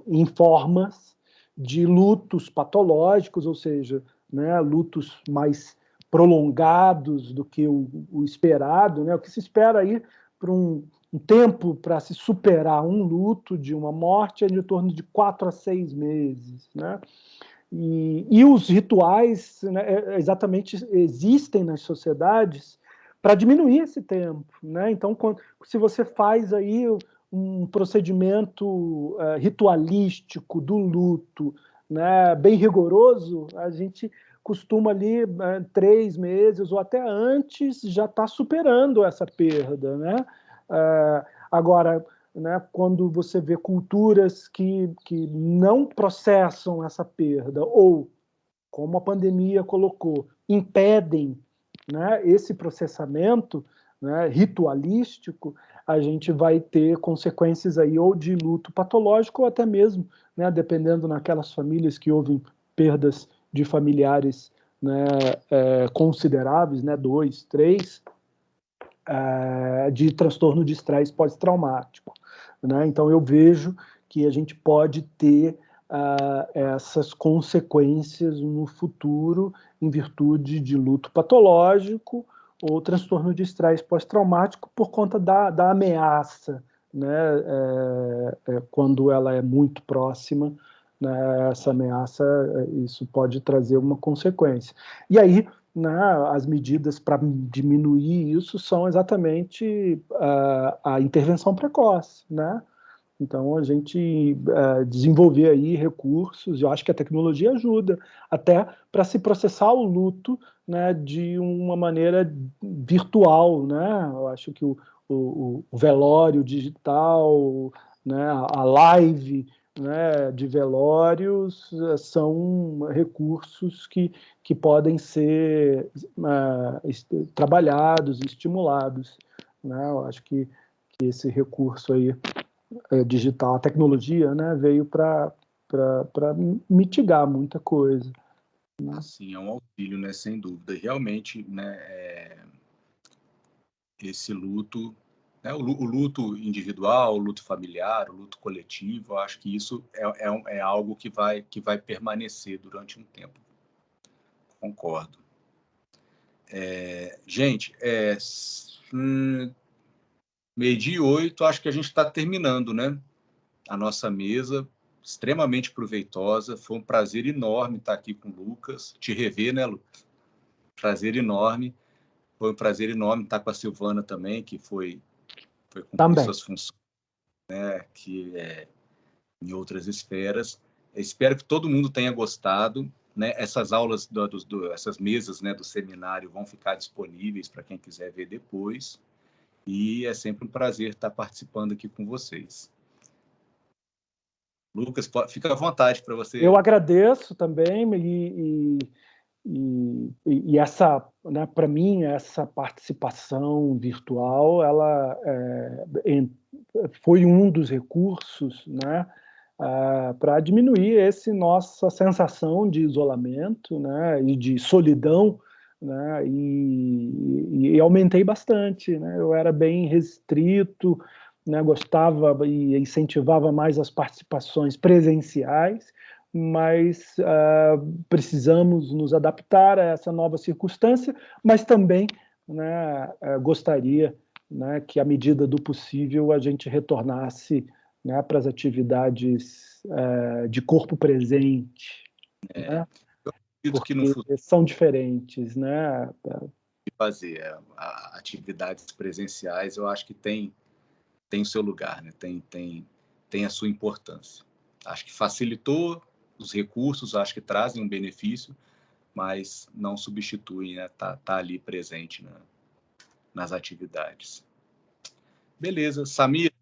em formas de lutos patológicos, ou seja, né, lutos mais prolongados do que o esperado, né, o que se espera aí para um tempo para se superar um luto de uma morte é de torno de 4 a 6 meses, né? E os rituais, né, exatamente existem nas sociedades para diminuir esse tempo, né? Então, se você faz aí um procedimento ritualístico do luto, né, bem rigoroso, a gente costuma ali 3 meses ou até antes já está superando essa perda, né? Agora, né, quando você vê culturas que não processam essa perda ou, como a pandemia colocou, impedem, né, esse processamento, né, ritualístico, a gente vai ter consequências aí ou de luto patológico ou até mesmo, né, dependendo naquelas famílias que houve perdas de familiares, né, consideráveis, né, 2, 3, de transtorno de estresse pós-traumático, né? Então, eu vejo que a gente pode ter essas consequências no futuro em virtude de luto patológico ou transtorno de estresse pós-traumático por conta da ameaça, né? Quando ela é muito próxima, né? Essa ameaça, isso pode trazer uma consequência. E aí, né, as medidas para diminuir isso são exatamente a intervenção precoce, né? Então, a gente desenvolver aí recursos, eu acho que a tecnologia ajuda até para se processar o luto, né, de uma maneira virtual, né? Eu acho que o velório digital, né, a live, né, de velórios são recursos que podem ser trabalhados, estimulados, né? Eu acho que esse recurso aí digital, a tecnologia, né, veio para mitigar muita coisa. Né? Sim, é um auxílio, né, sem dúvida. Realmente, né, esse luto, né? O luto individual, o luto familiar, o luto coletivo. Eu acho que isso é algo que vai permanecer durante um tempo. Concordo. Gente, 12:08, acho que a gente está terminando, né? A nossa mesa, extremamente proveitosa. Foi um prazer enorme estar aqui com o Lucas, te rever, né, Lucas? Prazer enorme. Foi um prazer enorme estar com a Silvana também, que foi cumprir suas funções, né, que em outras esferas. Eu espero que todo mundo tenha gostado, né? Essas aulas, essas mesas, né, do seminário vão ficar disponíveis para quem quiser ver depois. E é sempre um prazer estar participando aqui com vocês. Lucas, fica à vontade para você. Eu agradeço também e essa, né, para mim, essa participação virtual, ela foi um dos recursos, né, para diminuir essa nossa sensação de isolamento, né, e de solidão, né, e aumentei bastante, né, eu era bem restrito, né, gostava e incentivava mais as participações presenciais, mas precisamos nos adaptar a essa nova circunstância, mas também, né, gostaria, né, que, à medida do possível, a gente retornasse, né, para as atividades de corpo presente, né, eu acredito que no porque futuro são diferentes, né? Fazer atividades presenciais, eu acho que tem o seu lugar, né? Tem a sua importância. Acho que facilitou os recursos, acho que trazem um benefício, mas não substituem, né? Tá ali presente, né, nas atividades. Beleza, Samir.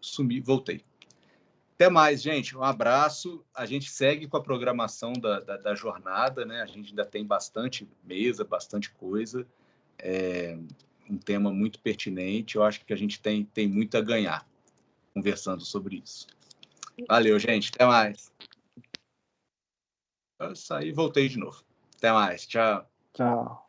Sumi, voltei. Até mais, gente. Um abraço. A gente segue com a programação da jornada, né? A gente ainda tem bastante mesa, bastante coisa. Um tema muito pertinente. Eu acho que a gente tem muito a ganhar conversando sobre isso. Valeu, gente. Até mais. Eu saí e voltei de novo. Até mais. Tchau. Tchau.